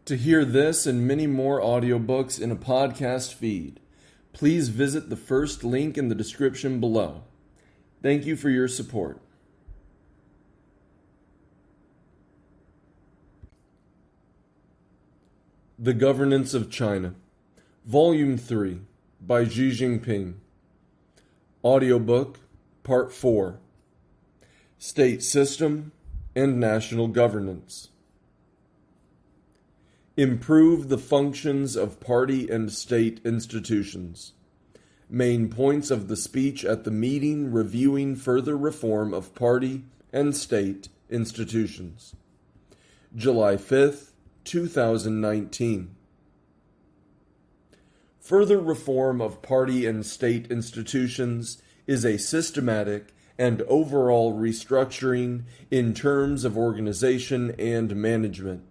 To hear this and many more audiobooks in a podcast feed, please visit the first link in the description below. Thank you for your support. The Governance of China, Volume 3, by Xi Jinping. Audiobook, Part 4. State System and National Governance. Improve the functions of party and state institutions. Main points of the speech at the meeting reviewing further reform of party and state institutions. July 5th, 2019. Further reform of party and state institutions is a systematic and overall restructuring in terms of organization and management.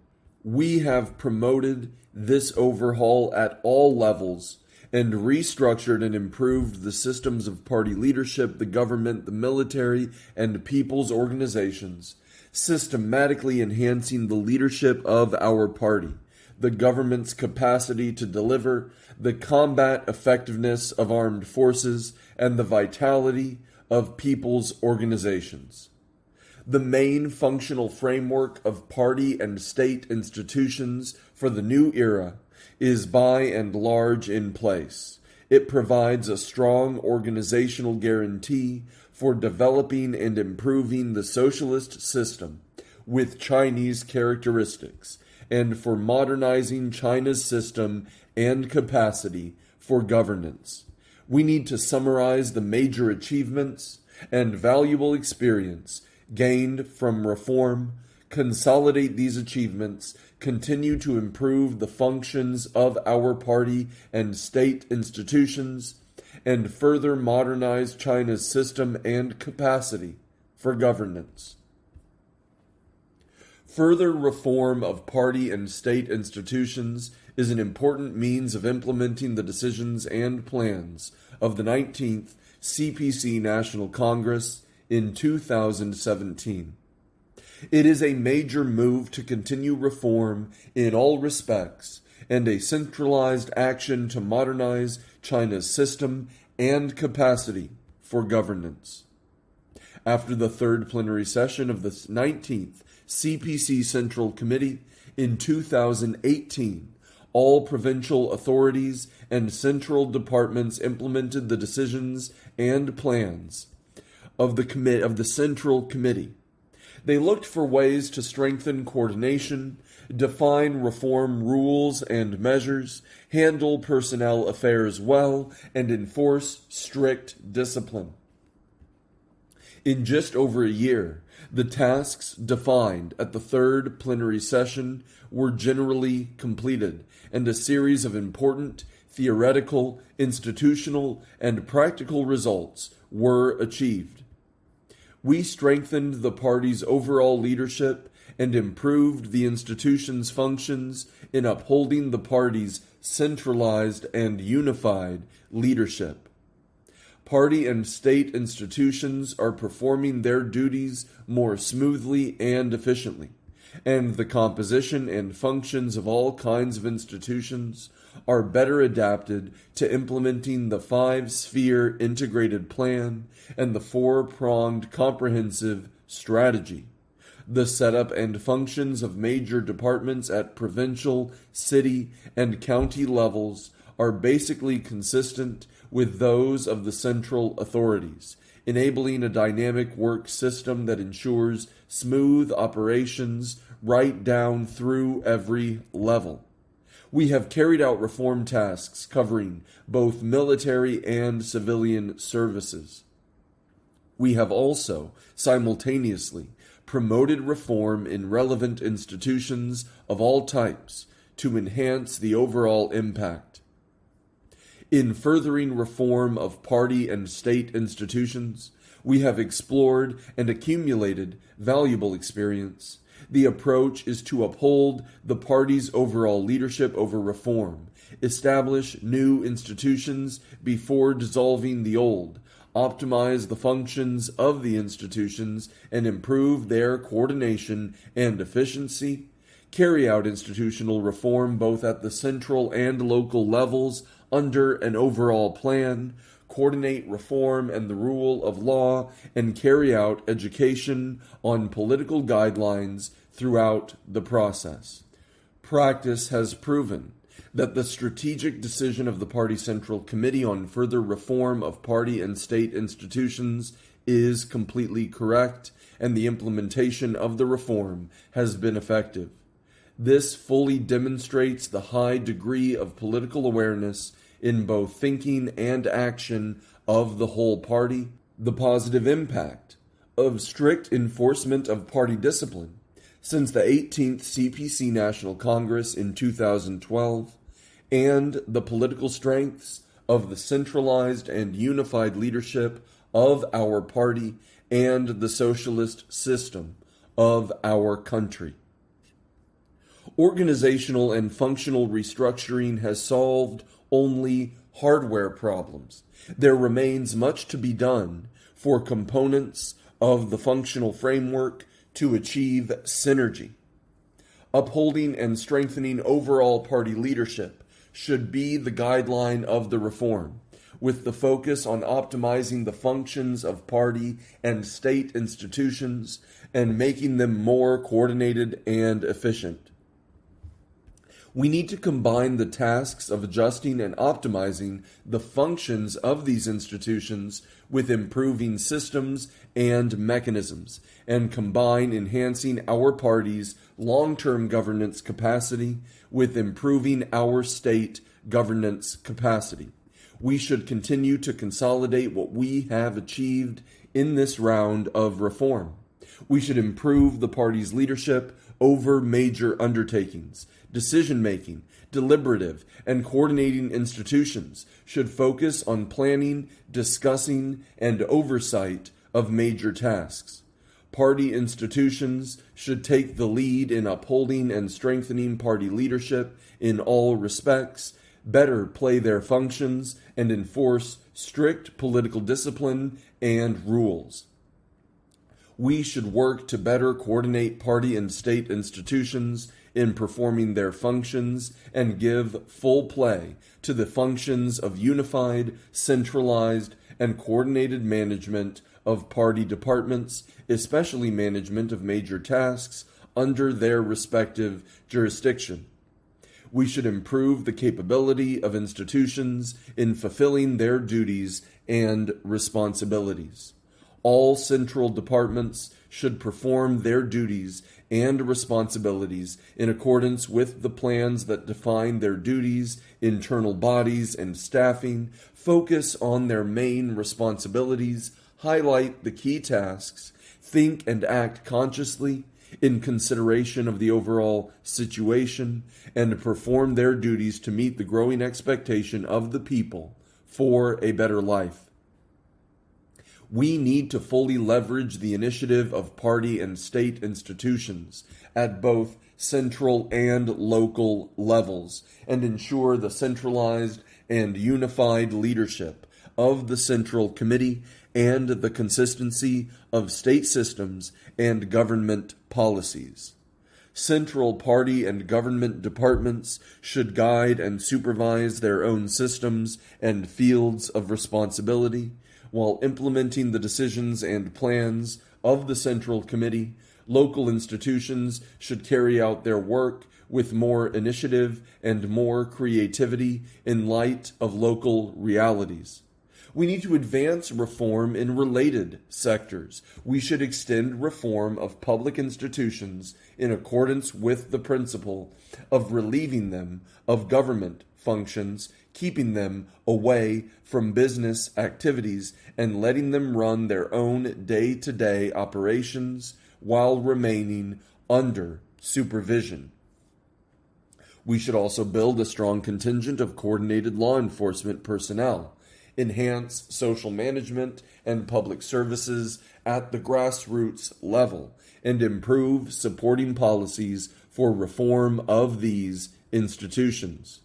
We have promoted this overhaul at all levels and restructured and improved the systems of party leadership, the government, the military, and people's organizations, systematically enhancing the leadership of our party, the government's capacity to deliver, the combat effectiveness of armed forces, and the vitality of people's organizations. The main functional framework of party and state institutions for the new era is by and large in place. It provides a strong organizational guarantee for developing and improving the socialist system with Chinese characteristics and for modernizing China's system and capacity for governance. We need to summarize the major achievements and valuable experience gained from reform, consolidate these achievements, continue to improve the functions of our party and state institutions, and further modernize China's system and capacity for governance. Further reform of party and state institutions is an important means of implementing the decisions and plans of the 19th CPC National Congress in 2017. It is a major move to continue reform in all respects and a centralized action to modernize China's system and capacity for governance. After the third plenary session of the 19th CPC Central Committee in 2018, all provincial authorities and central departments implemented the decisions and plans of the Central Committee. They looked for ways to strengthen coordination, define reform rules and measures, handle personnel affairs well, and enforce strict discipline. In just over a year, the tasks defined at the third plenary session were generally completed, and a series of important theoretical, institutional, and practical results were achieved. We strengthened the party's overall leadership and improved the institution's functions in upholding the party's centralized and unified leadership. Party and state institutions are performing their duties more smoothly and efficiently, and the composition and functions of all kinds of institutions are better adapted to implementing the five-sphere integrated plan and the four-pronged comprehensive strategy. The setup and functions of major departments at provincial, city, and county levels are basically consistent with those of the central authorities, enabling a dynamic work system that ensures smooth operations right down through every level. We have carried out reform tasks covering both military and civilian services. We have also simultaneously promoted reform in relevant institutions of all types to enhance the overall impact. In furthering reform of party and state institutions, we have explored and accumulated valuable experience. The approach is to uphold the party's overall leadership over reform, establish new institutions before dissolving the old, optimize the functions of the institutions, and improve their coordination and efficiency, carry out institutional reform both at the central and local levels under an overall plan, coordinate reform and the rule of law, and carry out education on political guidelines throughout the process. Practice has proven that the strategic decision of the Party Central Committee on further reform of party and state institutions is completely correct, and the implementation of the reform has been effective. This fully demonstrates the high degree of political awareness in both thinking and action of the whole party, the positive impact of strict enforcement of party discipline since the 18th CPC National Congress in 2012, and the political strengths of the centralized and unified leadership of our party and the socialist system of our country. Organizational and functional restructuring has solved only hardware problems. There remains much to be done for components of the functional framework to achieve synergy. Upholding and strengthening overall party leadership should be the guideline of the reform, with the focus on optimizing the functions of party and state institutions and making them more coordinated and efficient. We need to combine the tasks of adjusting and optimizing the functions of these institutions with improving systems and mechanisms, and combine enhancing our party's long-term governance capacity with improving our state governance capacity. We should continue to consolidate what we have achieved in this round of reform. We should improve the party's leadership over major undertakings. Decision-making, deliberative, and coordinating institutions should focus on planning, discussing, and oversight of major tasks. Party institutions should take the lead in upholding and strengthening party leadership in all respects, better play their functions, and enforce strict political discipline and rules. We should work to better coordinate party and state institutions in performing their functions and give full play to the functions of unified, centralized, and coordinated management of party departments, especially management of major tasks under their respective jurisdiction. We should improve the capability of institutions in fulfilling their duties and responsibilities. All central departments should perform their duties and responsibilities in accordance with the plans that define their duties, internal bodies, and staffing, focus on their main responsibilities, highlight the key tasks, think and act consciously in consideration of the overall situation, and perform their duties to meet the growing expectation of the people for a better life. We need to fully leverage the initiative of party and state institutions at both central and local levels and ensure the centralized and unified leadership of the Central Committee and the consistency of state systems and government policies. Central party and government departments should guide and supervise their own systems and fields of responsibility, while implementing the decisions and plans of the Central Committee. Local institutions should carry out their work with more initiative and more creativity in light of local realities. We need to advance reform in related sectors. We should extend reform of public institutions in accordance with the principle of relieving them of government functions, keeping them away from business activities, and letting them run their own day-to-day operations while remaining under supervision. We should also build a strong contingent of coordinated law enforcement personnel, enhance social management and public services at the grassroots level, and improve supporting policies for reform of these institutions.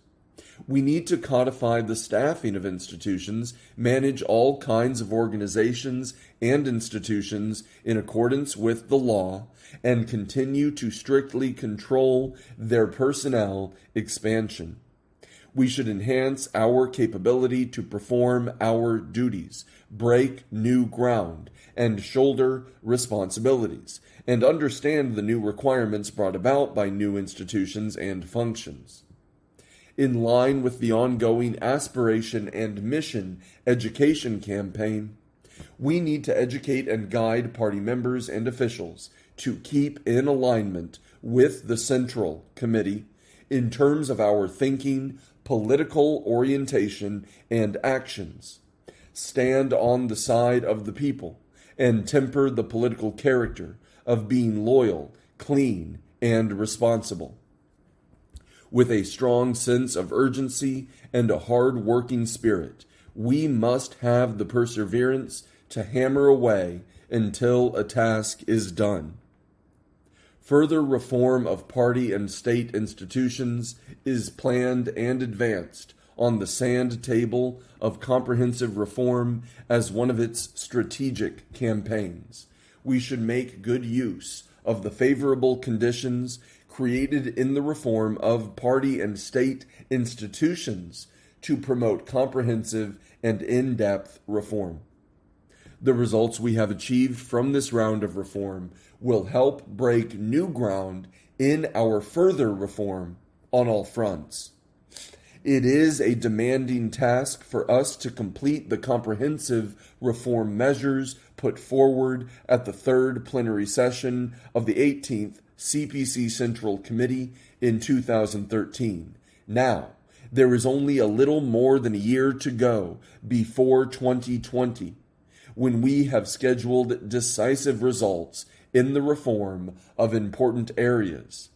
We need to codify the staffing of institutions, manage all kinds of organizations and institutions in accordance with the law, and continue to strictly control their personnel expansion. We should enhance our capability to perform our duties, break new ground, and shoulder responsibilities, and understand the new requirements brought about by new institutions and functions. In line with the ongoing aspiration and mission education campaign, we need to educate and guide party members and officials to keep in alignment with the Central Committee in terms of our thinking, political orientation, and actions, stand on the side of the people, and temper the political character of being loyal, clean, and responsible. With a strong sense of urgency and a hard-working spirit, we must have the perseverance to hammer away until a task is done. Further reform of party and state institutions is planned and advanced on the sand table of comprehensive reform as one of its strategic campaigns. We should make good use of the favorable conditions created in the reform of party and state institutions to promote comprehensive and in-depth reform. The results we have achieved from this round of reform will help break new ground in our further reform on all fronts. It is a demanding task for us to complete the comprehensive reform measures put forward at the third plenary session of the 18th CPC Central Committee in 2013. Now, there is only a little more than a year to go before 2020, when we have scheduled decisive results in the reform of important areas.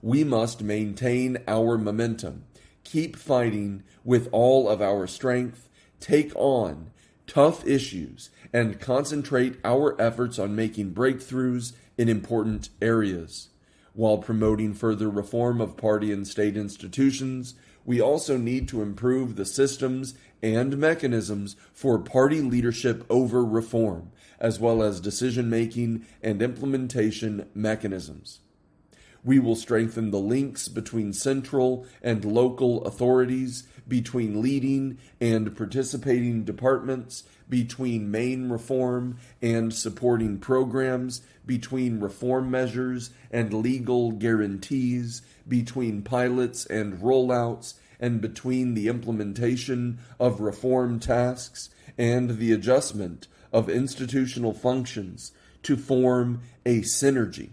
We must maintain our momentum, keep fighting with all of our strength, take on tough issues, and concentrate our efforts on making breakthroughs in important areas. While promoting further reform of party and state institutions, we also need to improve the systems and mechanisms for party leadership over reform, as well as decision-making and implementation mechanisms. We will strengthen the links between central and local authorities, between leading and participating departments, between main reform and supporting programs, between reform measures and legal guarantees, between pilots and rollouts, and between the implementation of reform tasks and the adjustment of institutional functions to form a synergy.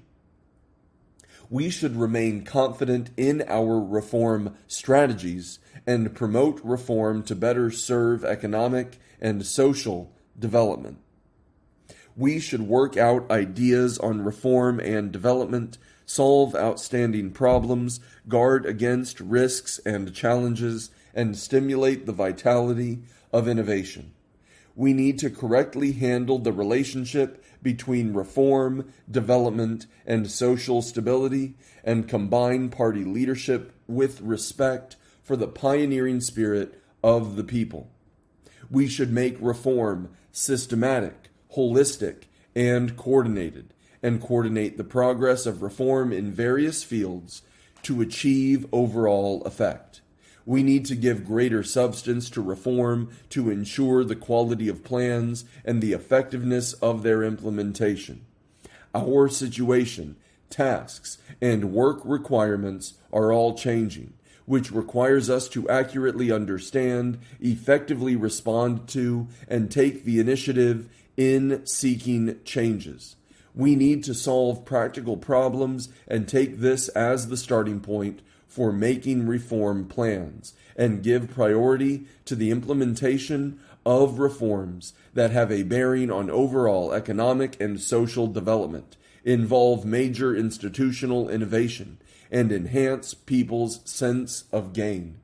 We should remain confident in our reform strategies and promote reform to better serve economic and social development. We should work out ideas on reform and development, solve outstanding problems, guard against risks and challenges, and stimulate the vitality of innovation. We need to correctly handle the relationship between reform, development, and social stability, and combine party leadership with respect for the pioneering spirit of the people. We should make reform systematic, holistic, and coordinate the progress of reform in various fields to achieve overall effect. We need to give greater substance to reform to ensure the quality of plans and the effectiveness of their implementation. Our situation, tasks, and work requirements are all changing, which requires us to accurately understand, effectively respond to, and take the initiative in seeking changes. We need to solve practical problems and take this as the starting point for making reform plans, and give priority to the implementation of reforms that have a bearing on overall economic and social development, involve major institutional innovation, and enhance people's sense of gain.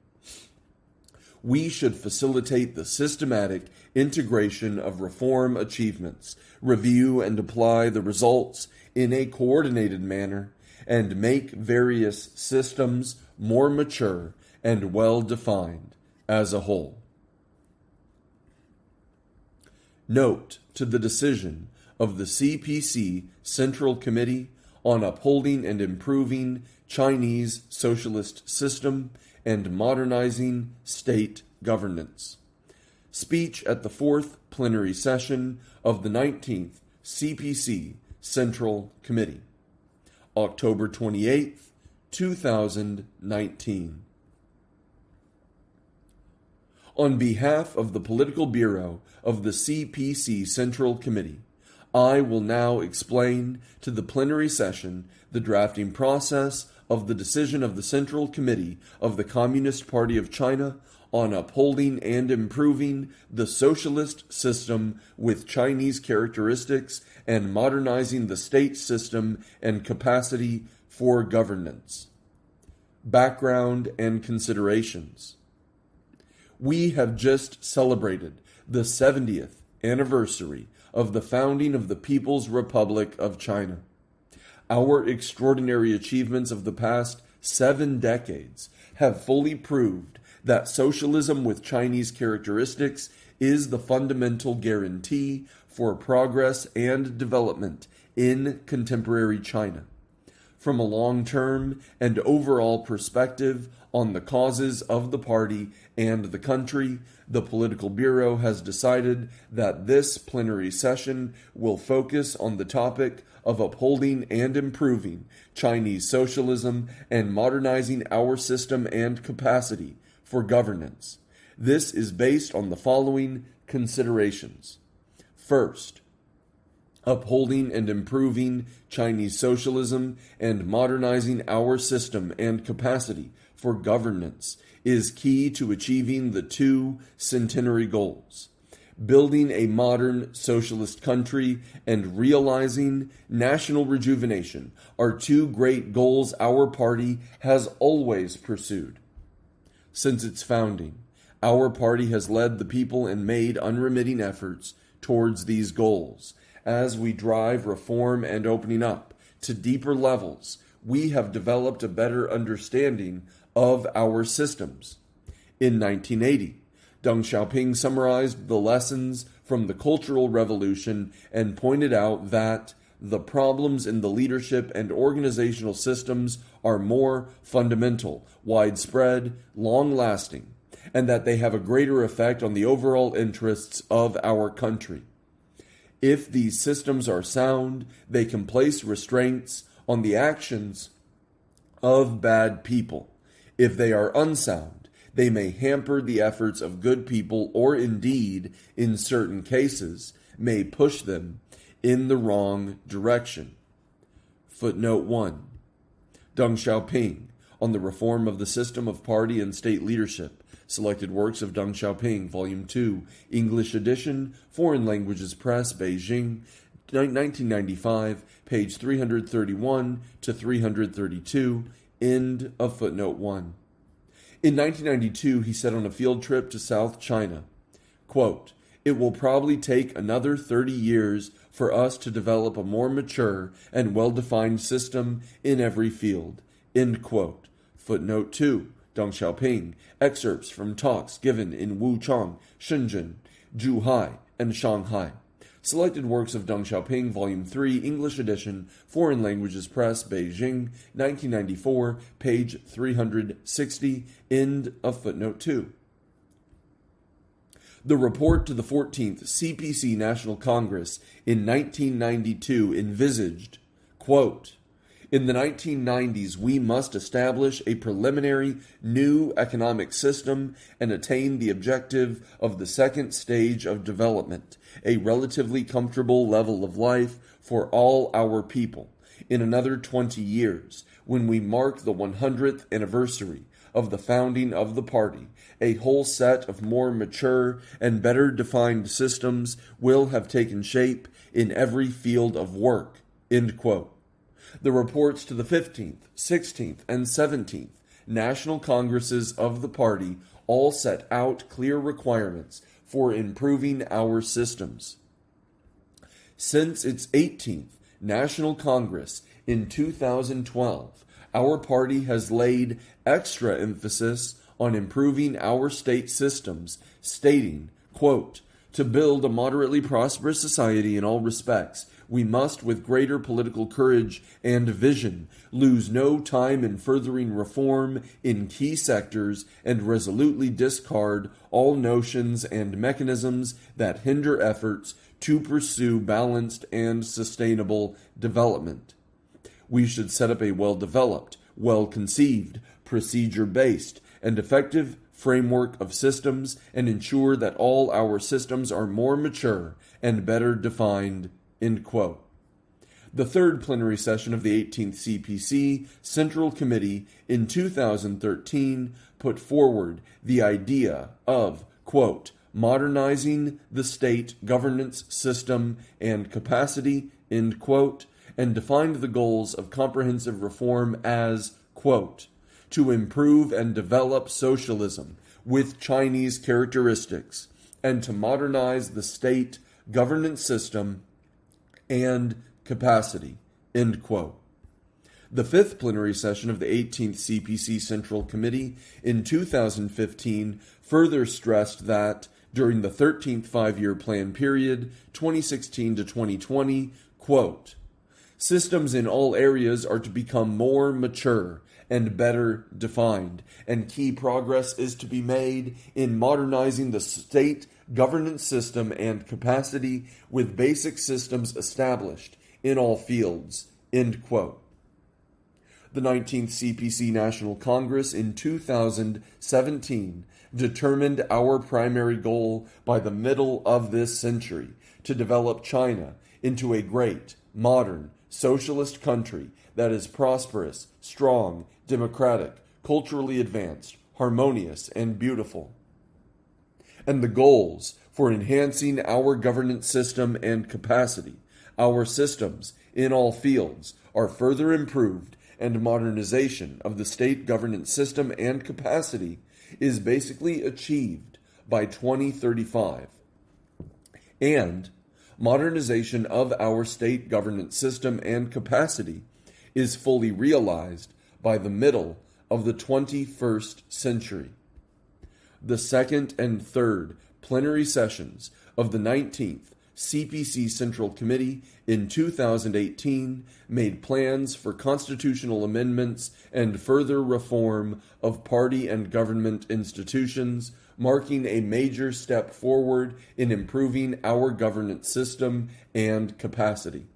We should facilitate the systematic integration of reform achievements, review and apply the results in a coordinated manner, and make various systems more mature and well-defined as a whole. Note to the decision of the CPC Central Committee on Upholding and Improving Chinese Socialist System and Modernizing State Governance. Speech at the 4th Plenary Session of the 19th CPC Central Committee, October 28, 2019. On behalf of the Political Bureau of the CPC Central Committee, I will now explain to the plenary session the drafting process of the decision of the Central Committee of the Communist Party of China on upholding and improving the socialist system with Chinese characteristics and modernizing the state system and capacity for governance. Background and considerations. We have just celebrated the 70th anniversary of the founding of the People's Republic of China. Our extraordinary achievements of the past 7 decades have fully proved that socialism with Chinese characteristics is the fundamental guarantee for progress and development in contemporary China. From a long-term and overall perspective on the causes of the party and the country, the Political Bureau has decided that this plenary session will focus on the topic of upholding and improving Chinese socialism and modernizing our system and capacity for governance. This is based on the following considerations. First, upholding and improving Chinese socialism and modernizing our system and capacity for governance is key to achieving the 2 centenary goals: building a modern socialist country and realizing national rejuvenation are 2 great goals our party has always pursued. Since its founding, our party has led the people and made unremitting efforts towards these goals. As we drive reform and opening up to deeper levels, we have developed a better understanding of our systems. In 1980, Deng Xiaoping summarized the lessons from the Cultural Revolution and pointed out that the problems in the leadership and organizational systems are more fundamental, widespread, long-lasting, and that they have a greater effect on the overall interests of our country. If these systems are sound, they can place restraints on the actions of bad people. If they are unsound, they may hamper the efforts of good people or indeed, in certain cases, may push them in the wrong direction. Footnote 1. Deng Xiaoping on the reform of the system of party and state leadership. Selected works of Deng Xiaoping, Volume 2, English edition, Foreign Languages Press, Beijing, 1995, page 331 to 332, end of footnote 1. In 1992, he said on a field trip to South China, quote, "It will probably take another 30 years for us to develop a more mature and well-defined system in every field." End quote. Footnote 2. Deng Xiaoping, excerpts from talks given in Wuchang, Shenzhen, Zhuhai, and Shanghai. Selected works of Deng Xiaoping, Volume 3, English edition, Foreign Languages Press, Beijing, 1994, page 360, end of footnote 2. The report to the 14th CPC National Congress in 1992 envisaged, quote, "In the 1990s, we must establish a preliminary new economic system and attain the objective of the second stage of development, a relatively comfortable level of life for all our people. In another 20 years, when we mark the 100th anniversary of the founding of the party, a whole set of more mature and better defined systems will have taken shape in every field of work." End quote. The reports to the 15th, 16th, and 17th National Congresses of the party all set out clear requirements for improving our systems. Since its 18th National Congress in 2012, our party has laid extra emphasis on improving our state systems, stating, quote, "To build a moderately prosperous society in all respects, we must, with greater political courage and vision, lose no time in furthering reform in key sectors and resolutely discard all notions and mechanisms that hinder efforts to pursue balanced and sustainable development. We should set up a well-developed, well-conceived, procedure-based, and effective framework of systems and ensure that all our systems are more mature and better defined." End quote. The third plenary session of the 18th CPC Central Committee in 2013 put forward the idea of, quote, "modernizing the state governance system and capacity," end quote, and defined the goals of comprehensive reform as, quote, "to improve and develop socialism with Chinese characteristics and to modernize the state governance system and capacity," end quote. The fifth plenary session of the 18th CPC Central Committee in 2015 further stressed that during the 13th five-year plan period, 2016 to 2020, quote, "systems in all areas are to become more mature and better defined, and key progress is to be made in modernizing the state governance system and capacity with basic systems established in all fields," end quote. The 19th CPC National Congress in 2017 determined our primary goal by the middle of this century to develop China into a great, modern, socialist country that is prosperous, strong, democratic, culturally advanced, harmonious, and beautiful. And the goals for enhancing our governance system and capacity, our systems in all fields, are further improved, and modernization of the state governance system and capacity is basically achieved by 2035. And modernization of our state governance system and capacity is fully realized by the middle of the 21st century. The second and third plenary sessions of the 19th CPC Central Committee in 2018 made plans for constitutional amendments and further reform of party and government institutions, marking a major step forward in improving our governance system and capacity.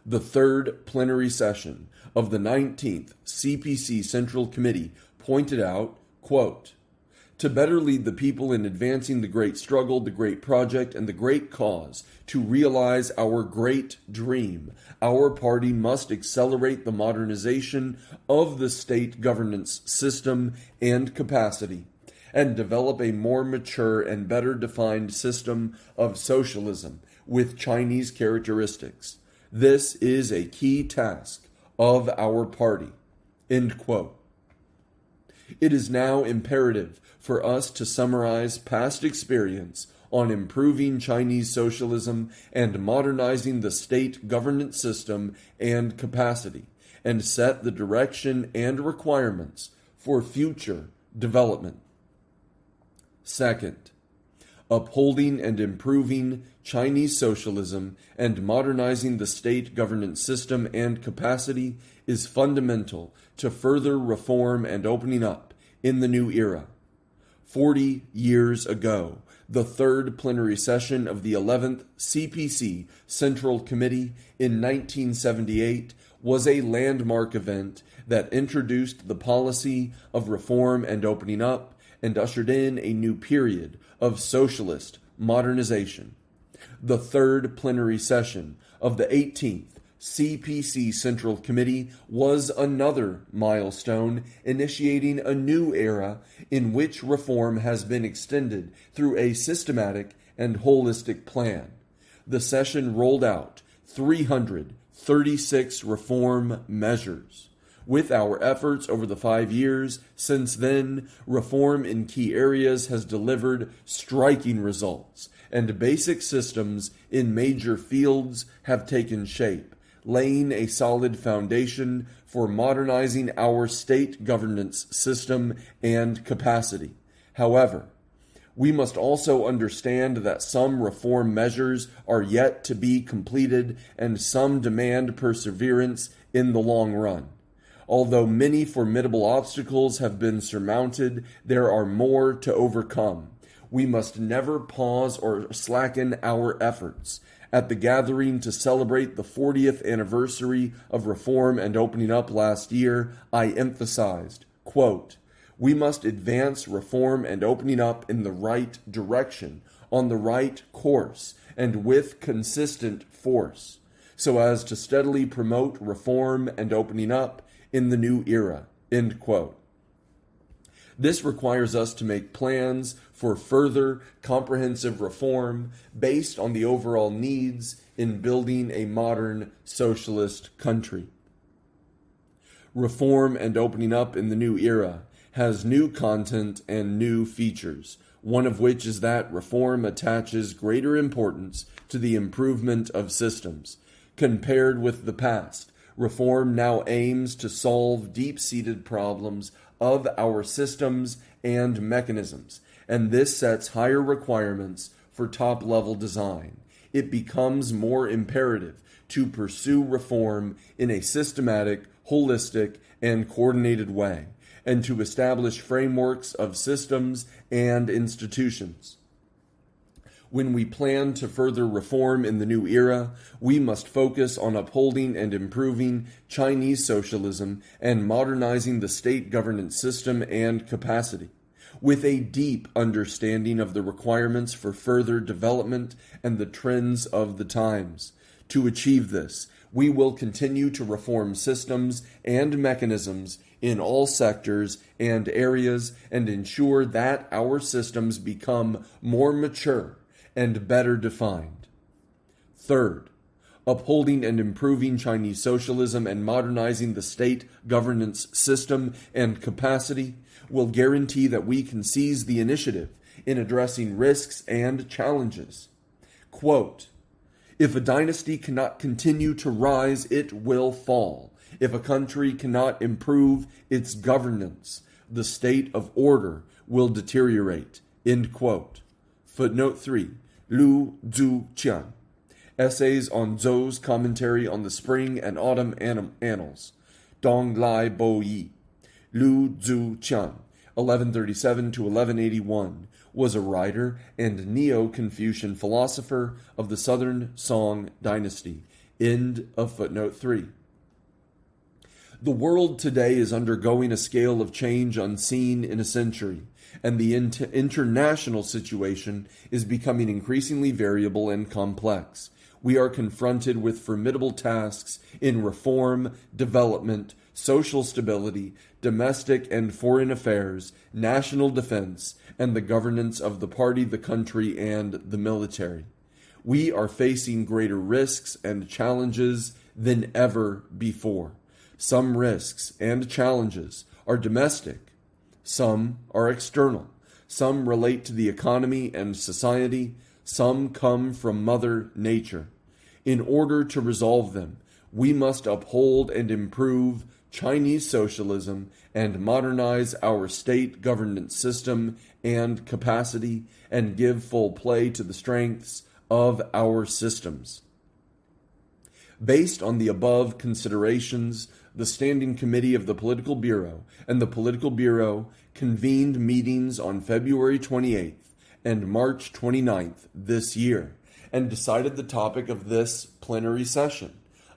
The third plenary session of the 19th CPC Central Committee pointed out, quote, "To better lead the people in advancing the great struggle, the great project, and the great cause to realize our great dream, our party must accelerate the modernization of the state governance system and capacity, and develop a more mature and better defined system of socialism with Chinese characteristics. This is a key task of our party," end quote. It is now imperative for us to summarize past experience on improving Chinese socialism and modernizing the state governance system and capacity, and set the direction and requirements for future development. Second, upholding and improving Chinese socialism and modernizing the state governance system and capacity is fundamental to further reform and opening up in the new era. 40 years ago, the third plenary session of the 11th CPC Central Committee in 1978 was a landmark event that introduced the policy of reform and opening up and ushered in a new period of socialist modernization. The third plenary session of the 18th CPC Central Committee was another milestone, initiating a new era in which reform has been extended through a systematic and holistic plan. The session rolled out 336 reform measures. With our efforts over the 5 years since then, reform in key areas has delivered striking results, and basic systems in major fields have taken shape, laying a solid foundation for modernizing our state governance system and capacity. However, we must also understand that some reform measures are yet to be completed and some demand perseverance in the long run. Although many formidable obstacles have been surmounted, there are more to overcome. We must never pause or slacken our efforts. At the gathering to celebrate the 40th anniversary of reform and opening up last year, I emphasized, quote, "We must advance reform and opening up in the right direction, on the right course, and with consistent force, so as to steadily promote reform and opening up in the new era," end quote. This requires us to make plans for further comprehensive reform based on the overall needs in building a modern socialist country. Reform and opening up in the new era has new content and new features, one of which is that reform attaches greater importance to the improvement of systems. Compared with the past, reform now aims to solve deep-seated problems of our systems and mechanisms, and this sets higher requirements for top-level design. It becomes more imperative to pursue reform in a systematic, holistic, and coordinated way, and to establish frameworks of systems and institutions. When we plan to further reform in the new era, we must focus on upholding and improving Chinese socialism and modernizing the state governance system and capacity, with a deep understanding of the requirements for further development and the trends of the times. To achieve this, we will continue to reform systems and mechanisms in all sectors and areas and ensure that our systems become more mature and better defined. Third, upholding and improving Chinese socialism and modernizing the state governance system and capacity will guarantee that we can seize the initiative in addressing risks and challenges. Quote, "If a dynasty cannot continue to rise, it will fall. If a country cannot improve its governance, the state of order will deteriorate." End quote. Footnote 3. Lu Zhuqian. Essays on Zhou's Commentary on the Spring and Autumn Annals. Dong Lai Bo Yi. Lu Zhuqian, 1137 to 1181, was a writer and Neo-Confucian philosopher of the Southern Song dynasty. End of footnote 3. The world today is undergoing a scale of change unseen in a century, and the international situation is becoming increasingly variable and complex. We are confronted with formidable tasks in reform, development, social stability, domestic and foreign affairs, national defense, and the governance of the party, the country, and the military. We are facing greater risks and challenges than ever before. Some risks and challenges are domestic. Some are external. Some relate to the economy and society. Some come from Mother Nature. In order to resolve them, we must uphold and improve Chinese socialism and modernize our state governance system and capacity and give full play to the strengths of our systems. Based on the above considerations, the Standing Committee of the Political Bureau and the Political Bureau convened meetings on February 28th and March 29th this year and decided the topic of this plenary session: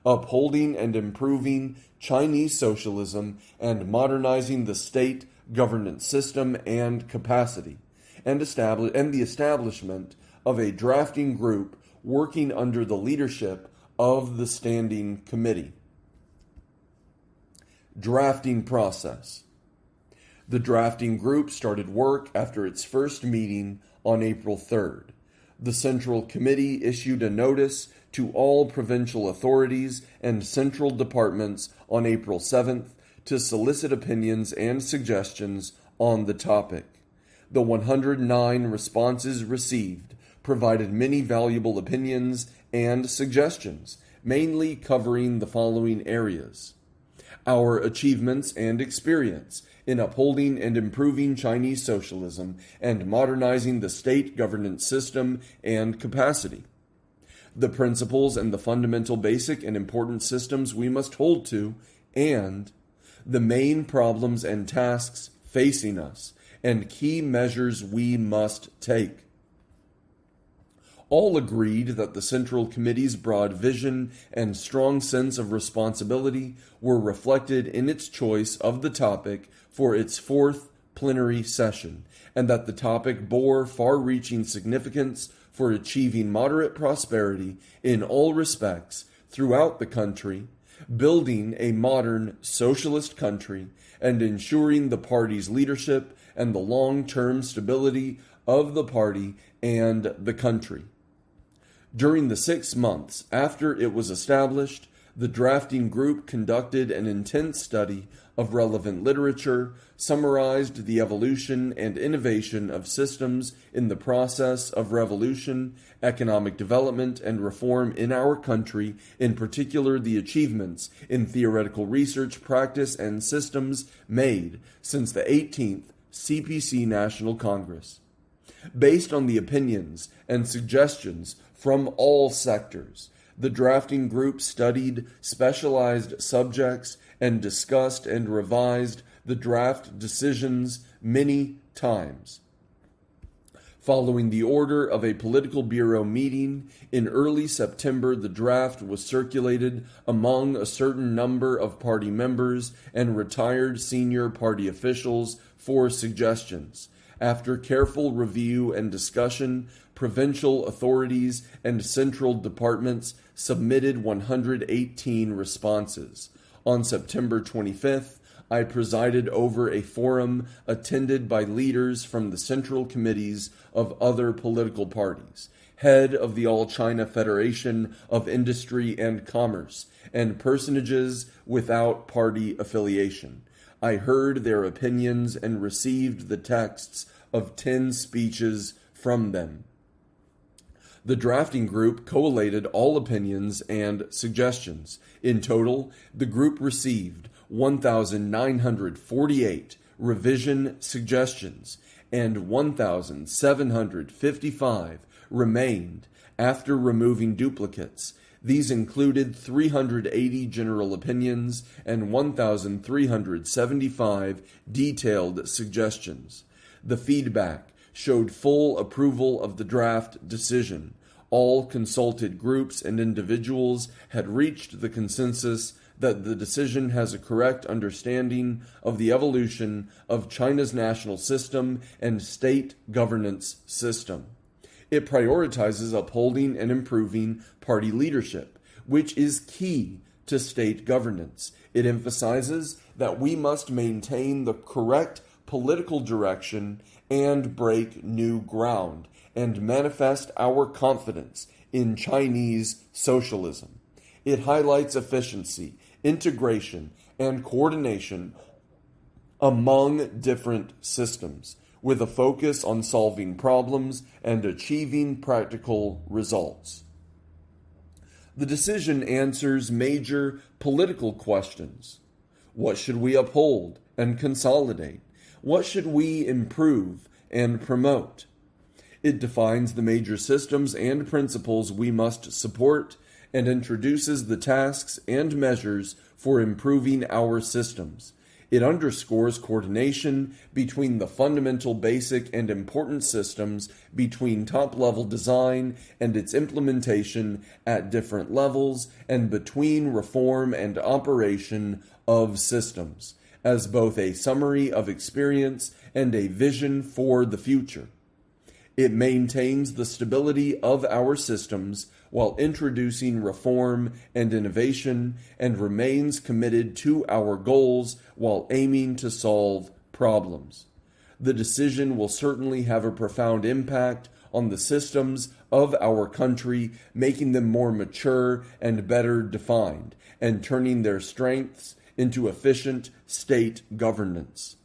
upholding and improving Chinese socialism and modernizing the state governance system and capacity, and the establishment of a drafting group working under the leadership of the Standing Committee. Drafting process. The drafting group started work after its first meeting on April 3rd. The Central Committee issued a notice to all provincial authorities and central departments on April 7th to solicit opinions and suggestions on the topic. The 109 responses received provided many valuable opinions and suggestions, mainly covering the following areas: our achievements and experience in upholding and improving Chinese socialism and modernizing the state governance system and capacity, the principles and the fundamental basic and important systems we must hold to, and the main problems and tasks facing us and key measures we must take. All agreed that the Central Committee's broad vision and strong sense of responsibility were reflected in its choice of the topic for its fourth plenary session, and that the topic bore far-reaching significance for achieving moderate prosperity in all respects throughout the country, building a modern socialist country, and ensuring the party's leadership and the long-term stability of the party and the country. During the 6 months after it was established, the drafting group conducted an intense study of relevant literature, summarized the evolution and innovation of systems in the process of revolution, economic development, and reform in our country, in particular the achievements in theoretical research, practice, and systems made since the 18th CPC National Congress. Based on the opinions and suggestions from all sectors, the drafting group studied specialized subjects and discussed and revised the draft decisions many times. Following the order of a political bureau meeting, in early September the draft was circulated among a certain number of party members and retired senior party officials for suggestions. After careful review and discussion, provincial authorities and central departments submitted 118 responses. On September 25th, I presided over a forum attended by leaders from the central committees of other political parties, head of the All China Federation of Industry and Commerce, and personages without party affiliation. I heard their opinions and received the texts of 10 speeches from them. The drafting group collated all opinions and suggestions. In total, the group received 1,948 revision suggestions, and 1,755 remained after removing duplicates. These included 380 general opinions and 1,375 detailed suggestions. The feedback showed full approval of the draft decision. All consulted groups and individuals had reached the consensus that the decision has a correct understanding of the evolution of China's national system and state governance system. It prioritizes upholding and improving party leadership, which is key to state governance. It emphasizes that we must maintain the correct political direction and break new ground, and manifest our confidence in Chinese socialism. It highlights efficiency, integration, and coordination among different systems, with a focus on solving problems and achieving practical results. The decision answers major political questions. What should we uphold and consolidate? What should we improve and promote? It defines the major systems and principles we must support and introduces the tasks and measures for improving our systems. It underscores coordination between the fundamental, basic, and important systems, between top-level design and its implementation at different levels, and between reform and operation of systems, as both a summary of experience and a vision for the future. It maintains the stability of our systems while introducing reform and innovation, and remains committed to our goals while aiming to solve problems. The decision will certainly have a profound impact on the systems of our country, making them more mature and better defined, and turning their strengths into efficient state governance.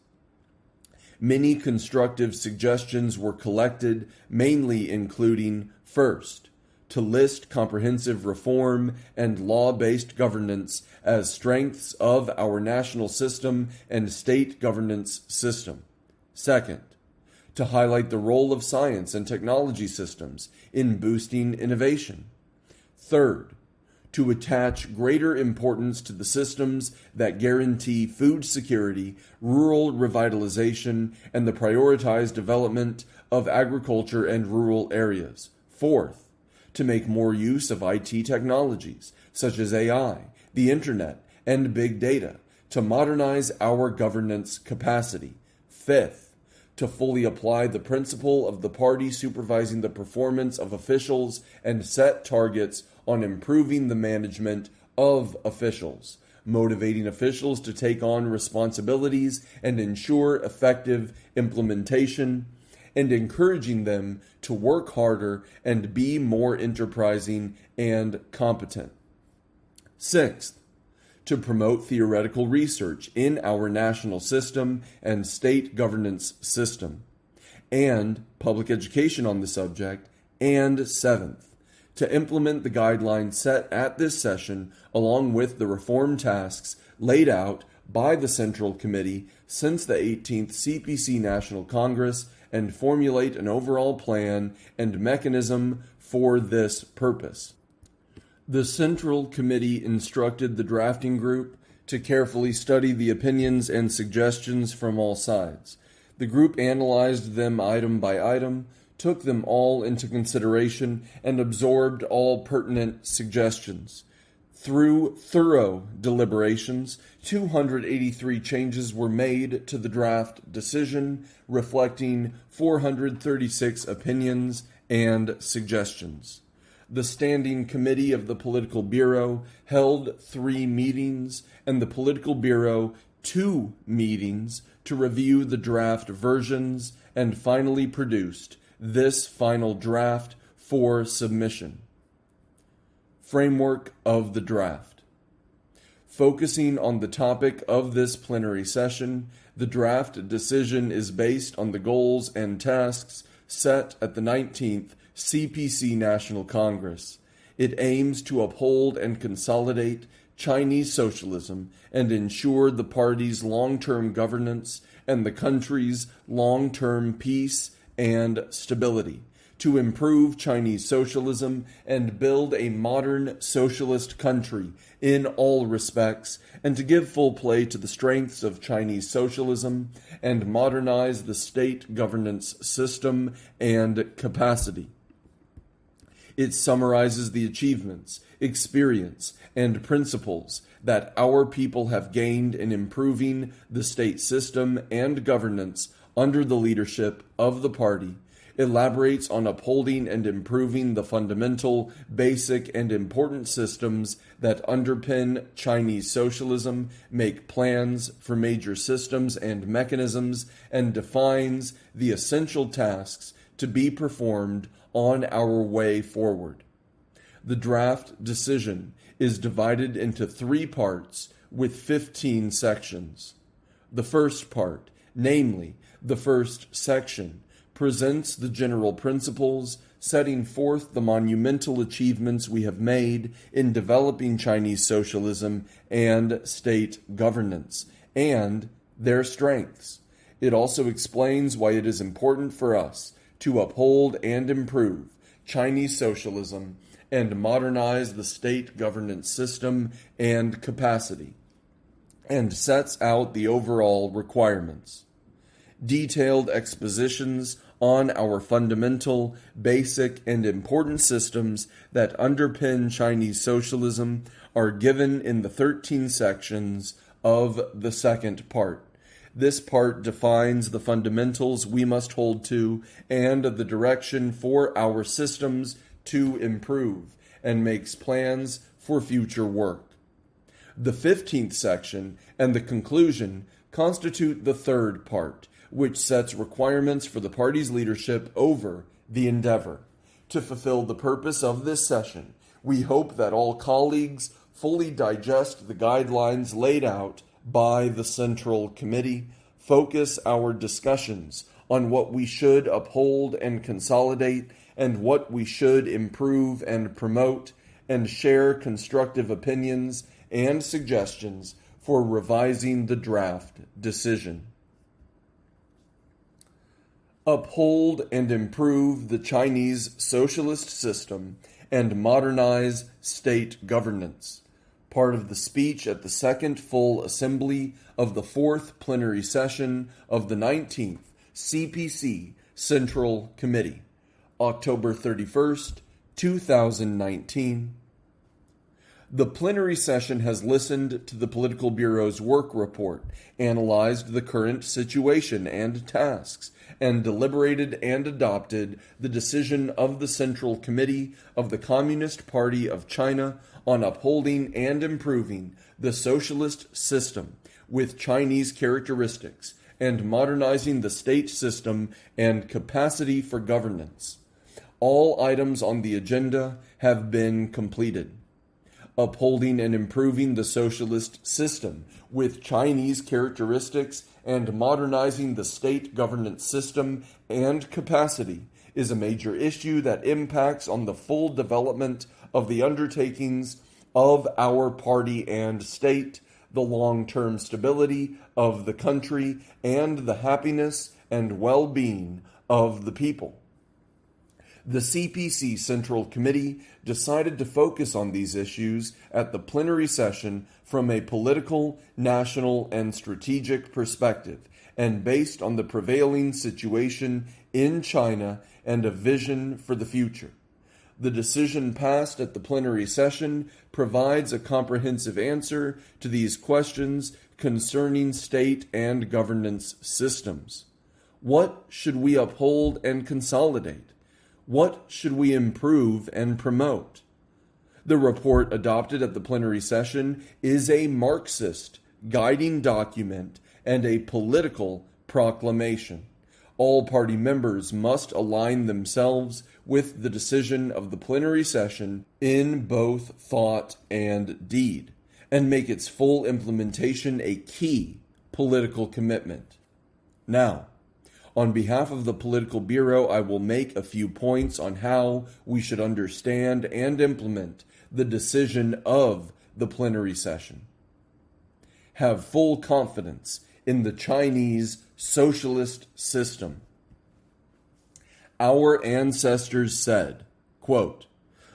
Many constructive suggestions were collected, mainly including: first, to list comprehensive reform and law-based governance as strengths of our national system and state governance system. Second, to highlight the role of science and technology systems in boosting innovation. Third, to attach greater importance to the systems that guarantee food security, rural revitalization, and the prioritized development of agriculture and rural areas. Fourth, to make more use of IT technologies, such as AI, the Internet, and big data, to modernize our governance capacity. Fifth, to fully apply the principle of the party supervising the performance of officials and set targets on improving the management of officials, motivating officials to take on responsibilities and ensure effective implementation, and encouraging them to work harder and be more enterprising and competent. Sixth, to promote theoretical research in our national system and state governance system, and public education on the subject. And seventh, to implement the guidelines set at this session along with the reform tasks laid out by the Central Committee since the 18th CPC National Congress and formulate an overall plan and mechanism for this purpose. The Central Committee instructed the drafting group to carefully study the opinions and suggestions from all sides. The group analyzed them item by item, took them all into consideration, and absorbed all pertinent suggestions. Through thorough deliberations, 283 changes were made to the draft decision, reflecting 436 opinions and suggestions. The Standing Committee of the Political Bureau held 3 meetings, and the Political Bureau 2 meetings to review the draft versions, and finally produced this final draft for submission. Framework of the draft. Focusing on the topic of this plenary session, the draft decision is based on the goals and tasks set at the 19th CPC National Congress. It aims to uphold and consolidate Chinese socialism and ensure the party's long-term governance and the country's long-term peace and stability, to improve Chinese socialism and build a modern socialist country in all respects, and to give full play to the strengths of Chinese socialism and modernize the state governance system and capacity. It summarizes the achievements, experience, and principles that our people have gained in improving the state system and governance under the leadership of the party, elaborates on upholding and improving the fundamental, basic, and important systems that underpin Chinese socialism, make plans for major systems and mechanisms, and defines the essential tasks to be performed on our way forward. The draft decision is divided into 3 parts with 15 sections. The first part, namely the first section, presents the general principles, setting forth the monumental achievements we have made in developing Chinese socialism and state governance, and their strengths. It also explains why it is important for us to uphold and improve Chinese socialism and modernize the state governance system and capacity, and sets out the overall requirements. Detailed expositions on our fundamental, basic, and important systems that underpin Chinese socialism are given in the 13 sections of the second part. This part defines the fundamentals we must hold to and the direction for our systems to improve, and makes plans for future work. The 15th section and the conclusion constitute the third part, which sets requirements for the party's leadership over the endeavor. To fulfill the purpose of this session, we hope that all colleagues fully digest the guidelines laid out by the Central Committee, focus our discussions on what we should uphold and consolidate and what we should improve and promote, and share constructive opinions and suggestions for revising the draft decision. Uphold and improve the Chinese socialist system and modernize state governance. Part of the speech at the second full assembly of the fourth plenary session of the 19th CPC Central Committee, October 31st, 2019. The plenary session has listened to the Political Bureau's work report, analyzed the current situation and tasks, and deliberated and adopted the decision of the Central Committee of the Communist Party of China on upholding and improving the socialist system with Chinese characteristics and modernizing the state system and capacity for governance. All items on the agenda have been completed. Upholding and improving the socialist system with Chinese characteristics and modernizing the state governance system and capacity is a major issue that impacts on the full development of the undertakings of our party and state, the long-term stability of the country, and the happiness and well-being of the people. The CPC Central Committee decided to focus on these issues at the plenary session from a political, national, and strategic perspective, and based on the prevailing situation in China and a vision for the future. The decision passed at the plenary session provides a comprehensive answer to these questions concerning state and governance systems. What should we uphold and consolidate? What should we improve and promote? The report adopted at the plenary session is a Marxist guiding document and a political proclamation. All party members must align themselves with the decision of the plenary session in both thought and deed, and make its full implementation a key political commitment. Now, on behalf of the Political Bureau, I will make a few points on how we should understand and implement the decision of the plenary session. Have full confidence in the Chinese socialist system. Our ancestors said, quote,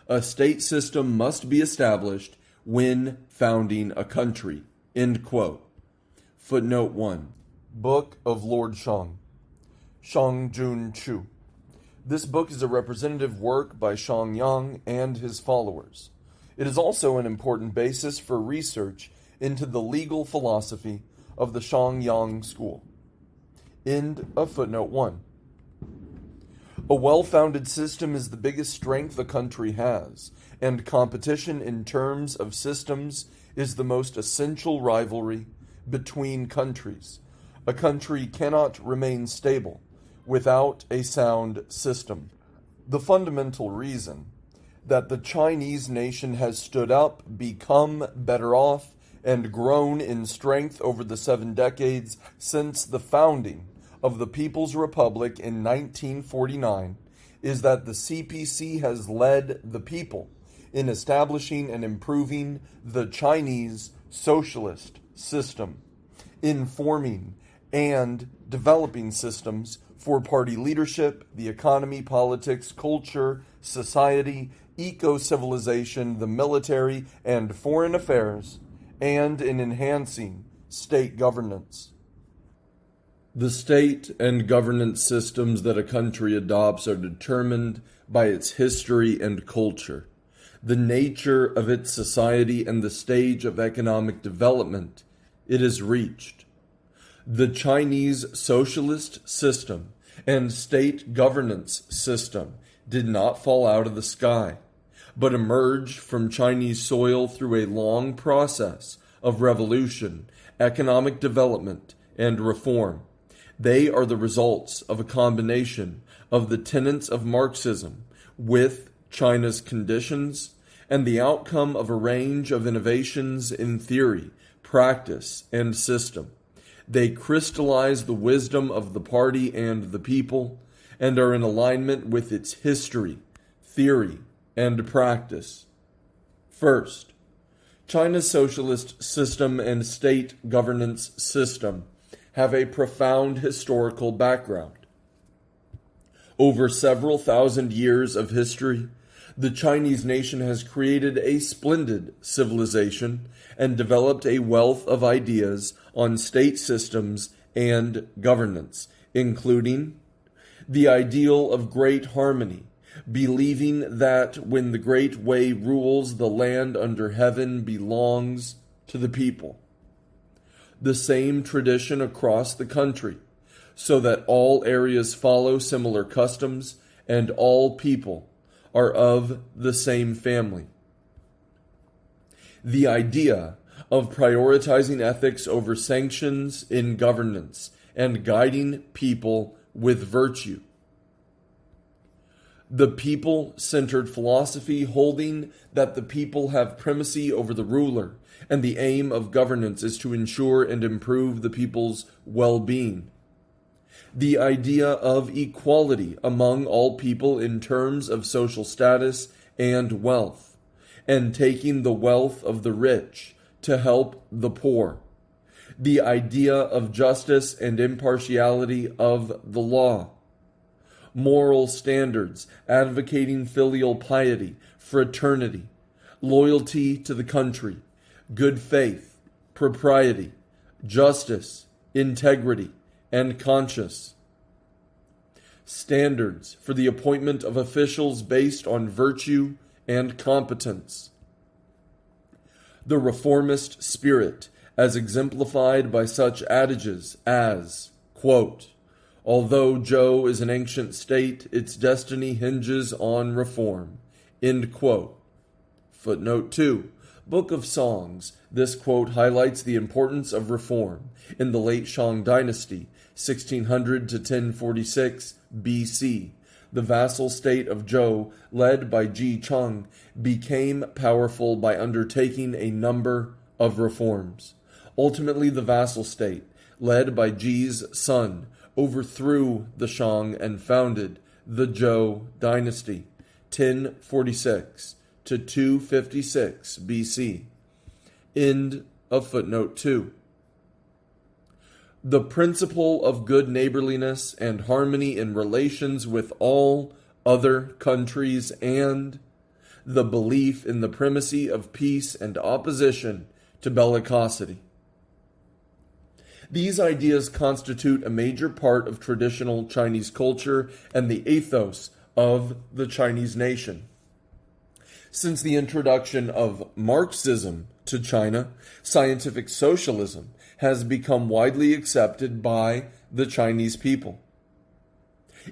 "A state system must be established when founding a country," end quote. Footnote 1. Book of Lord Shang. Shang Jun-Chu. This book is a representative work by Shang Yang and his followers. It is also an important basis for research into the legal philosophy of the Shang Yang school. End of footnote 1. A well-founded system is the biggest strength a country has, and competition in terms of systems is the most essential rivalry between countries. A country cannot remain stable without a sound system. The fundamental reason that the Chinese nation has stood up, become better off, and grown in strength over the 7 decades since the founding of the People's Republic in 1949 is that the CPC has led the people in establishing and improving the Chinese socialist system, in forming and developing systems for party leadership, the economy, politics, culture, society, eco-civilization, the military, and foreign affairs, and in enhancing state governance. The state and governance systems that a country adopts are determined by its history and culture, the nature of its society, and the stage of economic development it has reached. The Chinese socialist system and state governance system did not fall out of the sky, but emerged from Chinese soil through a long process of revolution, economic development, and reform. They are the results of a combination of the tenets of Marxism with China's conditions and the outcome of a range of innovations in theory, practice, and system. They crystallize the wisdom of the party and the people, and are in alignment with its history, theory, and practice. First, China's socialist system and state governance system have a profound historical background. Over several thousand years of history, the Chinese nation has created a splendid civilization and developed a wealth of ideas on state systems and governance, including the ideal of great harmony, believing that when the great way rules, the land under heaven belongs to the people. The same tradition across the country, so that all areas follow similar customs and all people are of the same family. The idea of prioritizing ethics over sanctions in governance and guiding people with virtue. The people-centered philosophy holding that the people have primacy over the ruler, and the aim of governance is to ensure and improve the people's well-being. The idea of equality among all people in terms of social status and wealth, and taking the wealth of the rich to help the poor. The idea of justice and impartiality of the law. Moral standards advocating filial piety, fraternity, loyalty to the country, good faith, propriety, justice, integrity, and conscience. Standards for the appointment of officials based on virtue and competence. The reformist spirit, as exemplified by such adages as, quote, although Zhou is an ancient state, its destiny hinges on reform. End quote. Footnote 2. Book of Songs. This quote highlights the importance of reform in the late Shang dynasty, 1600 to 1046 BC. The vassal state of Zhou, led by Ji Cheng, became powerful by undertaking a number of reforms. Ultimately, the vassal state, led by Ji's son, overthrew the Shang and founded the Zhou dynasty, 1046 to 256 BC. End of footnote 2. The principle of good neighborliness and harmony in relations with all other countries, and the belief in the primacy of peace and opposition to bellicosity. These ideas constitute a major part of traditional Chinese culture and the ethos of the Chinese nation. Since the introduction of Marxism to China, scientific socialism has become widely accepted by the Chinese people.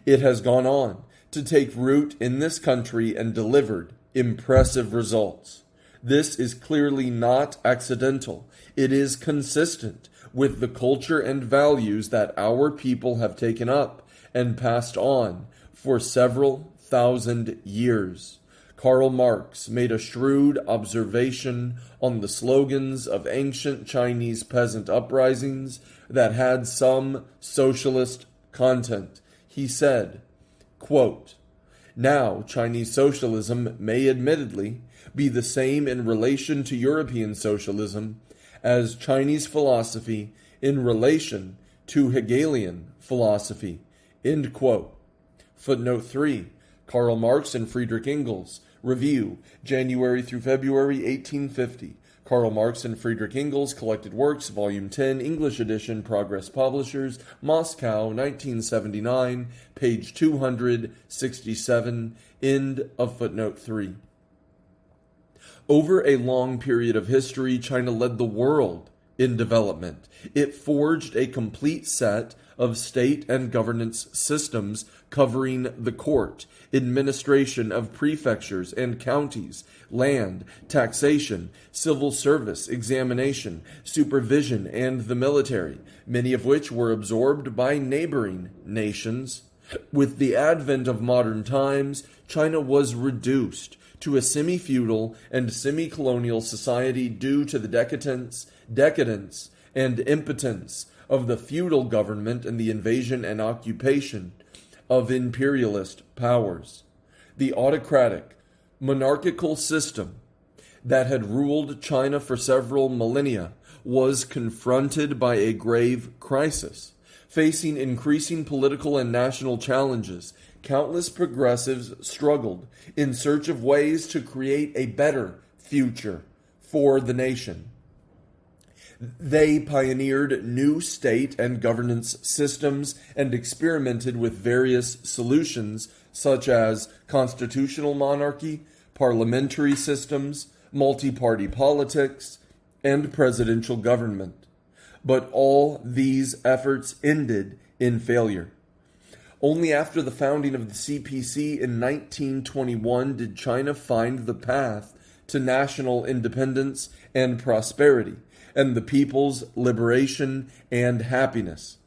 It has gone on to take root in this country and delivered impressive results. This is clearly not accidental. It is consistent with the culture and values that our people have taken up and passed on for several thousand years. Karl Marx made a shrewd observation on the slogans of ancient Chinese peasant uprisings that had some socialist content. He said, quote, now Chinese socialism may admittedly be the same in relation to European socialism as Chinese philosophy in relation to Hegelian philosophy. End quote. Footnote 3. Karl Marx and Friedrich Engels. Review, January through February 1850. Karl Marx and Friedrich Engels, Collected Works, Volume 10, English edition, Progress Publishers, Moscow, 1979, page 267, end of footnote 3. Over a long period of history, China led the world in development. It forged a complete set of state and governance systems covering the court, administration of prefectures and counties, land, taxation, civil service, examination, supervision, and the military, many of which were absorbed by neighboring nations. With the advent of modern times, China was reduced to a semi-feudal and semi-colonial society due to the decadence, and impotence of the feudal government and the invasion and occupation of imperialist powers. The autocratic, monarchical system that had ruled China for several millennia was confronted by a grave crisis. Facing increasing political and national challenges, countless progressives struggled in search of ways to create a better future for the nation. They pioneered new state and governance systems and experimented with various solutions such as constitutional monarchy, parliamentary systems, multi-party politics, and presidential government. But all these efforts ended in failure. Only after the founding of the CPC in 1921 did China find the path to national independence and prosperity, and the people's liberation and happiness.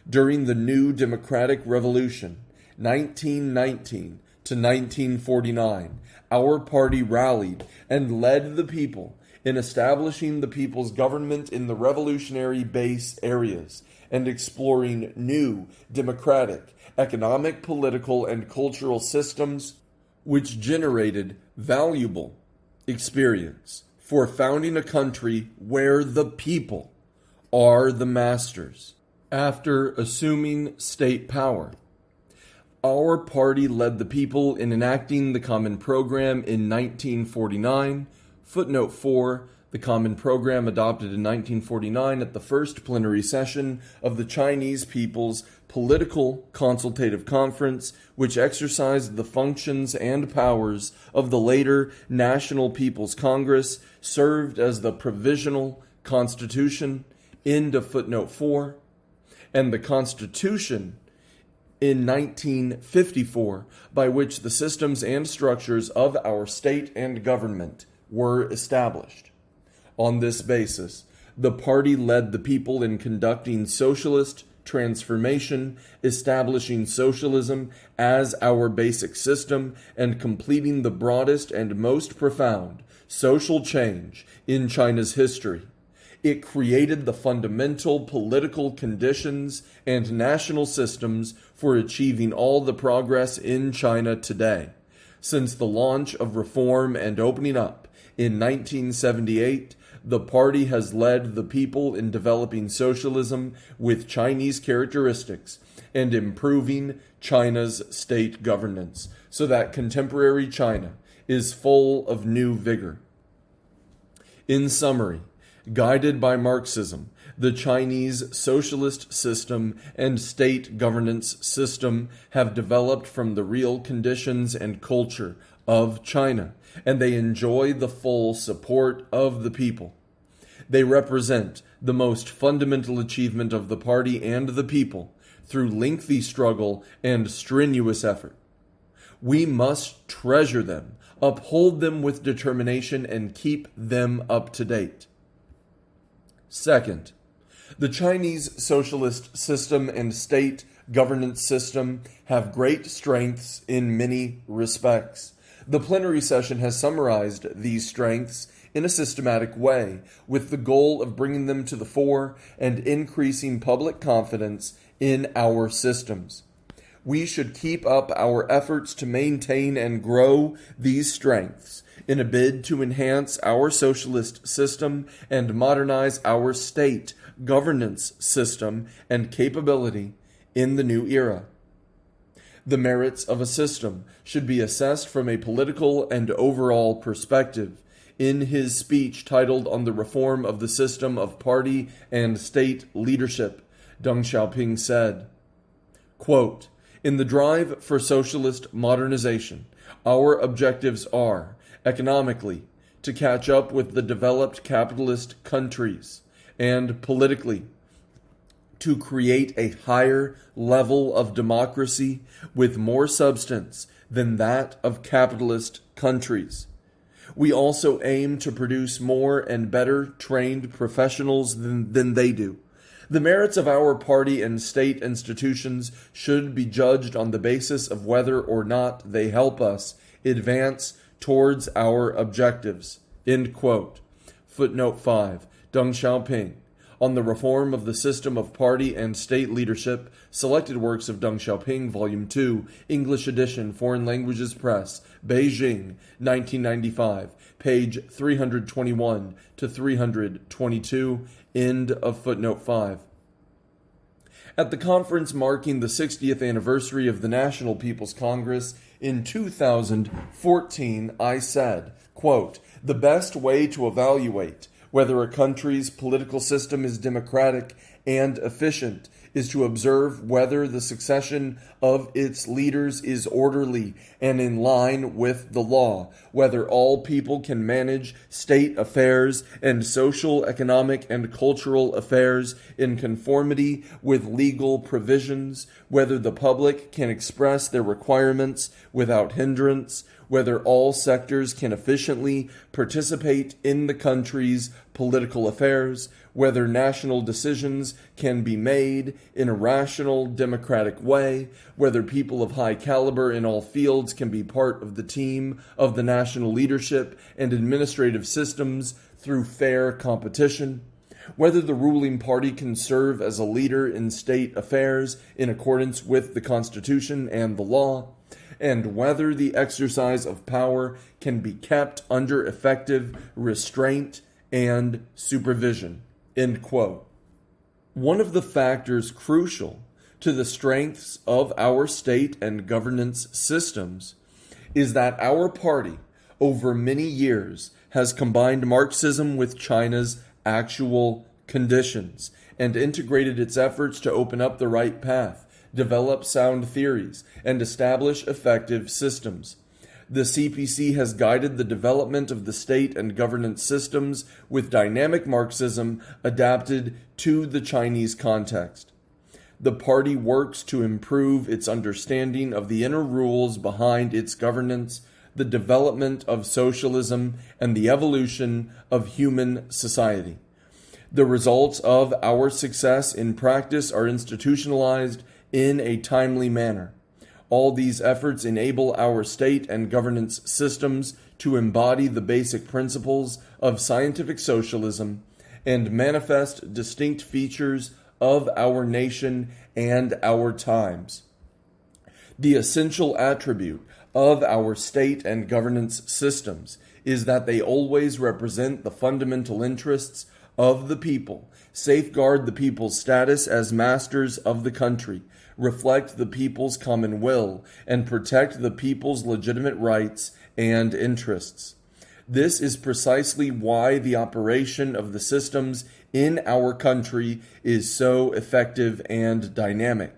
During the New Democratic Revolution, 1919 to 1949, our party rallied and led the people in establishing the people's government in the revolutionary base areas and exploring new democratic, economic, political, and cultural systems which generated valuable experience for founding a country where the people are the masters. After assuming state power, our party led the people in enacting the Common Program in 1949. Footnote 4, the Common Program adopted in 1949 at the first plenary session of the Chinese People's Political Consultative Conference, which exercised the functions and powers of the later National People's Congress, served as the Provisional Constitution, end of footnote 4, and the Constitution in 1954, by which the systems and structures of our state and government were established. On this basis, the party led the people in conducting socialist transformation, establishing socialism as our basic system, and completing the broadest and most profound social change in China's history. It created the fundamental political conditions and national systems for achieving all the progress in China today. Since the launch of reform and opening up in 1978, the party has led the people in developing socialism with Chinese characteristics and improving China's state governance so that contemporary China is full of new vigor. In summary, guided by Marxism, the Chinese socialist system and state governance system have developed from the real conditions and culture of China, and they enjoy the full support of the people. They represent the most fundamental achievement of the party and the people through lengthy struggle and strenuous effort. We must treasure them, uphold them with determination, and keep them up to date. Second, the Chinese socialist system and state governance system have great strengths in many respects. The plenary session has summarized these strengths in a systematic way, with the goal of bringing them to the fore and increasing public confidence in our systems. We should keep up our efforts to maintain and grow these strengths in a bid to enhance our socialist system and modernize our state governance system and capability in the new era. The merits of a system should be assessed from a political and overall perspective. In his speech titled On the Reform of the System of Party and State Leadership, Deng Xiaoping said, quote, "In the drive for socialist modernization, our objectives are, economically, to catch up with the developed capitalist countries, and politically, to create a higher level of democracy with more substance than that of capitalist countries. We also aim to produce more and better trained professionals than they do. The merits of our party and state institutions should be judged on the basis of whether or not they help us advance towards our objectives." End quote. Footnote 5. Deng Xiaoping, on the Reform of the System of Party and State Leadership, Selected Works of Deng Xiaoping, Volume 2, English Edition, Foreign Languages Press, Beijing, 1995, page 321 to 322, end of footnote 5. At the conference marking the 60th anniversary of the National People's Congress in 2014, I said, quote, "The best way to evaluate whether a country's political system is democratic and efficient is to observe whether the succession of its leaders is orderly and in line with the law, whether all people can manage state affairs and social, economic, and cultural affairs in conformity with legal provisions, whether the public can express their requirements without hindrance, whether all sectors can efficiently participate in the country's political affairs, whether national decisions can be made in a rational, democratic way, whether people of high caliber in all fields can be part of the team of the national leadership and administrative systems through fair competition, whether the ruling party can serve as a leader in state affairs in accordance with the Constitution and the law, and whether the exercise of power can be kept under effective restraint and supervision." End quote. One of the factors crucial to the strengths of our state and governance systems is that our party, over many years, has combined Marxism with China's actual conditions and integrated its efforts to open up the right path, develop sound theories, and establish effective systems. The CPC has guided the development of the state and governance systems with dynamic Marxism adapted to the Chinese context. The party works to improve its understanding of the inner rules behind its governance, the development of socialism, and the evolution of human society. The results of our success in practice are institutionalized in a timely manner. All these efforts enable our state and governance systems to embody the basic principles of scientific socialism and manifest distinct features of our nation and our times. The essential attribute of our state and governance systems is that they always represent the fundamental interests of the people, safeguard the people's status as masters of the country, reflect the people's common will, and protect the people's legitimate rights and interests. This is precisely why the operation of the systems in our country is so effective and dynamic.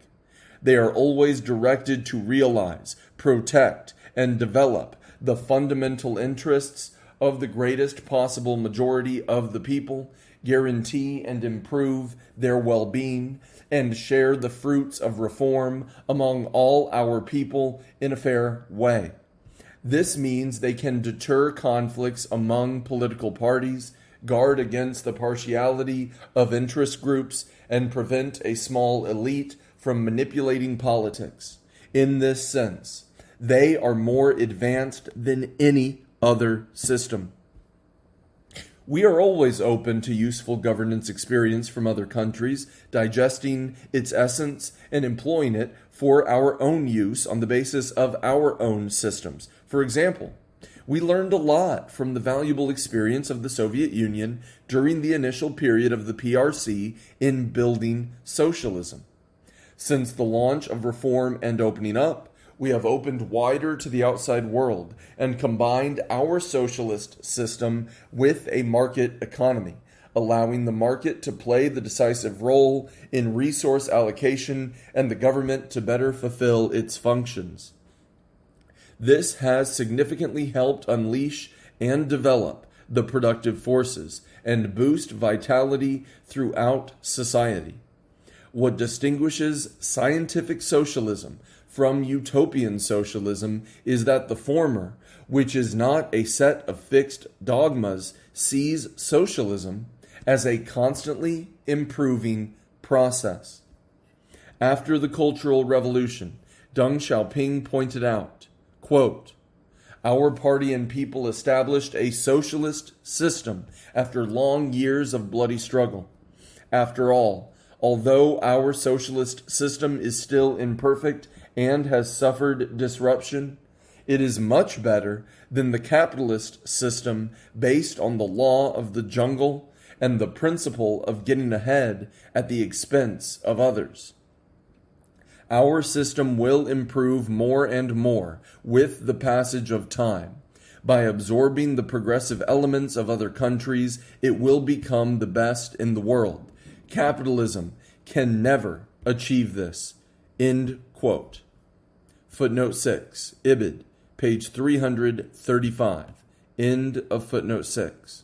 They are always directed to realize, protect, and develop the fundamental interests of the greatest possible majority of the people, guarantee and improve their well-being, and share the fruits of reform among all our people in a fair way. This means they can deter conflicts among political parties, guard against the partiality of interest groups, and prevent a small elite from manipulating politics. In this sense, they are more advanced than any other system. We are always open to useful governance experience from other countries, digesting its essence and employing it for our own use on the basis of our own systems. For example, we learned a lot from the valuable experience of the Soviet Union during the initial period of the PRC in building socialism. Since the launch of reform and opening up, we have opened wider to the outside world and combined our socialist system with a market economy, allowing the market to play the decisive role in resource allocation and the government to better fulfill its functions. This has significantly helped unleash and develop the productive forces and boost vitality throughout society. What distinguishes scientific socialism from utopian socialism is that the former, which is not a set of fixed dogmas, sees socialism as a constantly improving process. After the Cultural Revolution, Deng Xiaoping pointed out, quote, "Our party and people established a socialist system after long years of bloody struggle. After all, although our socialist system is still imperfect and has suffered disruption, it is much better than the capitalist system based on the law of the jungle and the principle of getting ahead at the expense of others. Our system will improve more and more with the passage of time. By absorbing the progressive elements of other countries, it will become the best in the world. Capitalism can never achieve this. End quote. Footnote 6, Ibid, page 335. End of footnote 6.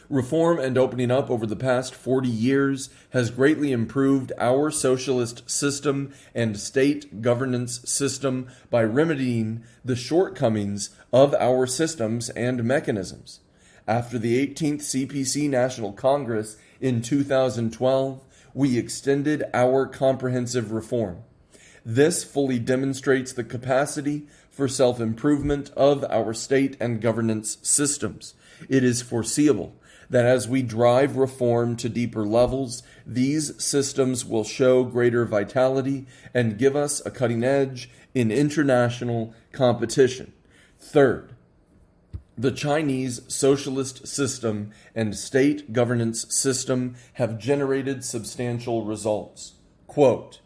Reform and opening up over the past 40 years has greatly improved our socialist system and state governance system by remedying the shortcomings of our systems and mechanisms. After the 18th CPC National Congress in 2012, we extended our comprehensive reform. This fully demonstrates the capacity for self-improvement of our state and governance systems. It is foreseeable that as we drive reform to deeper levels, these systems will show greater vitality and give us a cutting edge in international competition. Third, the Chinese socialist system and state governance system have generated substantial results. Quote,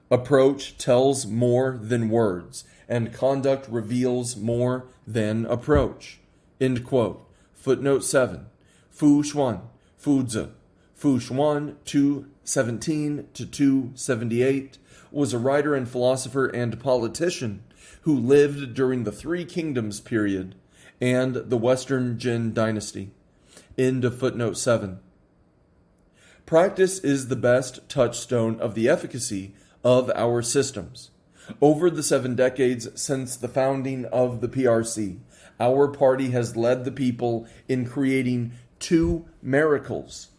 approach tells more than words, and conduct reveals more than approach. End quote. Footnote 7. Fu Xuan, Fu Zi, Fu Xuan, 217 to 278, was a writer and philosopher and politician who lived during the Three Kingdoms period and the Western Jin dynasty. End of footnote 7. Practice is the best touchstone of the efficacy of our systems. Over the 7 decades since the founding of the PRC, our party has led the people in creating 2 miracles.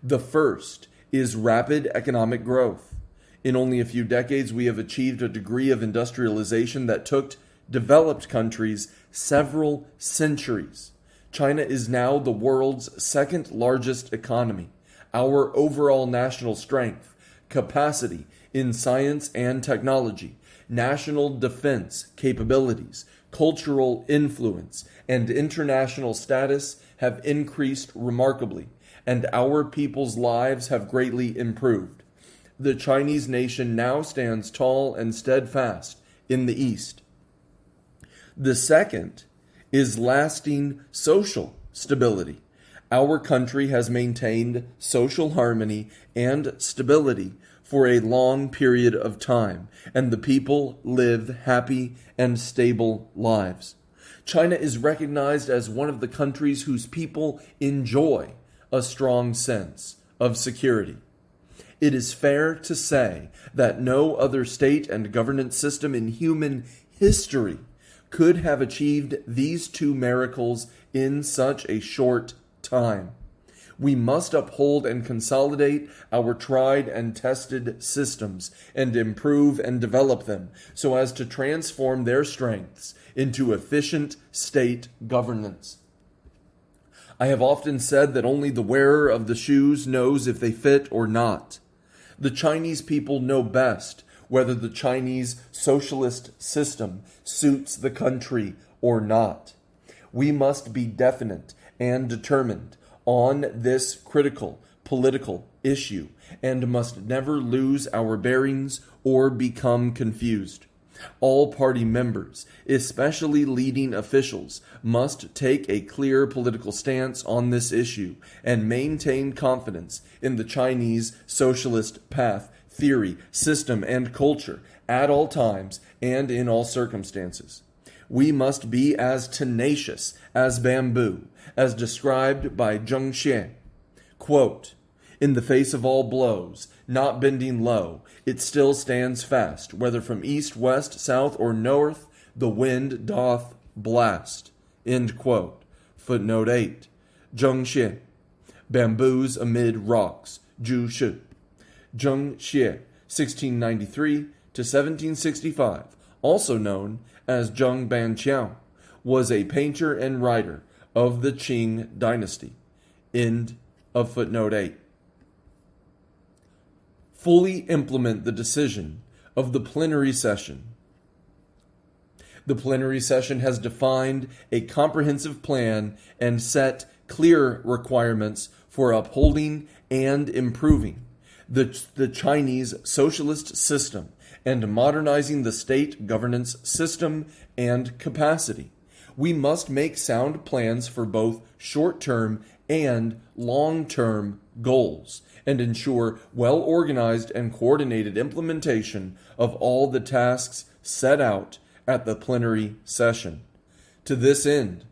The first is rapid economic growth. In only a few decades, we have achieved a degree of industrialization that took developed countries several centuries. China is now the world's 2nd largest economy. Our overall national strength, capacity in science and technology, national defense capabilities, cultural influence, and international status have increased remarkably, and our people's lives have greatly improved. The Chinese nation now stands tall and steadfast in the East. The second is lasting social stability. Our country has maintained social harmony and stability for a long period of time, and the people live happy and stable lives. China is recognized as one of the countries whose people enjoy a strong sense of security. It is fair to say that no other state and governance system in human history could have achieved these 2 miracles in such a short time. We must uphold and consolidate our tried and tested systems and improve and develop them so as to transform their strengths into efficient state governance. I have often said that only the wearer of the shoes knows if they fit or not. The Chinese people know best whether the Chinese socialist system suits the country or not. We must be definite and determined on this critical political issue and must never lose our bearings or become confused. All party members, especially leading officials, must take a clear political stance on this issue and maintain confidence in the Chinese socialist path, theory, system, and culture at all times and in all circumstances. We must be as tenacious as bamboo, as described by Zheng Xie. Quote, in the face of all blows, not bending low, it still stands fast, whether from east, west, south, or north, the wind doth blast. End quote. Footnote 8. Zheng Xie. Bamboos amid rocks. Zhu Shi. Zheng Xie, 1693 to 1765, also known as Zheng Banqiao, was a painter and writer of the Qing dynasty. End of footnote 8. fully implement the decision of the plenary session. The plenary session has defined a comprehensive plan and set clear requirements for upholding and improving the Chinese socialist system and modernizing the state governance system and capacity. We must make sound plans for both short-term and long-term goals and ensure well-organized and coordinated implementation of all the tasks set out at the plenary session. To this end,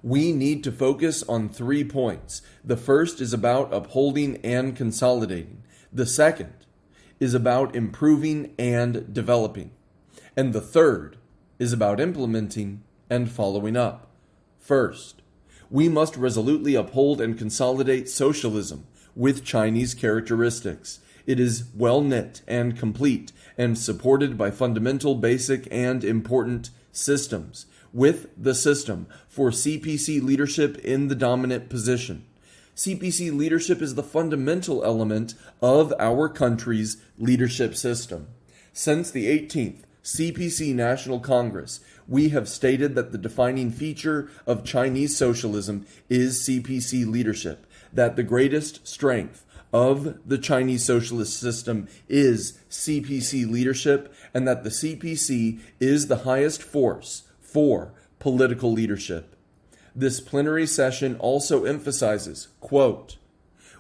we need to focus on 3 points. The first is about upholding and consolidating. The second is about improving and developing. And the third is about implementing and following up. First, we must resolutely uphold and consolidate socialism with Chinese characteristics. It is well-knit and complete and supported by fundamental, basic, and important systems, with the system for CPC leadership in the dominant position. CPC leadership is the fundamental element of our country's leadership system. Since the 18th CPC National Congress, we have stated that the defining feature of Chinese socialism is CPC leadership, that the greatest strength of the Chinese socialist system is CPC leadership, and that the CPC is the highest force for political leadership. This plenary session also emphasizes, quote,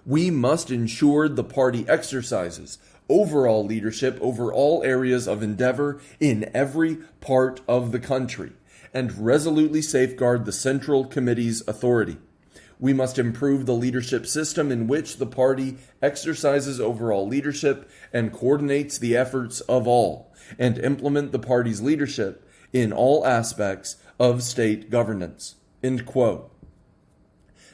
"We must ensure the party exercises overall leadership over all areas of endeavor in every part of the country, and resolutely safeguard the Central Committee's authority. We must improve the leadership system in which the party exercises overall leadership and coordinates the efforts of all, and implement the party's leadership in all aspects of state governance." End quote.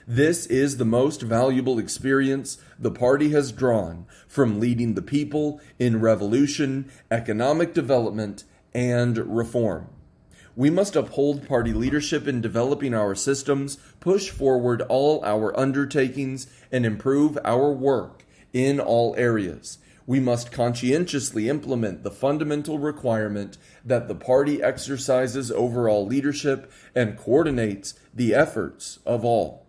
This is the most valuable experience the party has drawn from leading the people in revolution, economic development, and reform. We must uphold party leadership in developing our systems, push forward all our undertakings, and improve our work in all areas. We must conscientiously implement the fundamental requirement that the party exercises overall leadership and coordinates the efforts of all.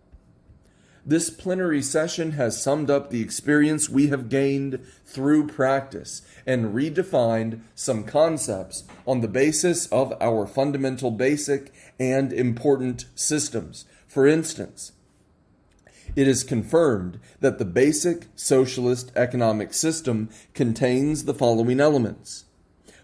This plenary session has summed up the experience we have gained through practice and redefined some concepts on the basis of our fundamental, basic, and important systems. For instance, it is confirmed that the basic socialist economic system contains the following elements: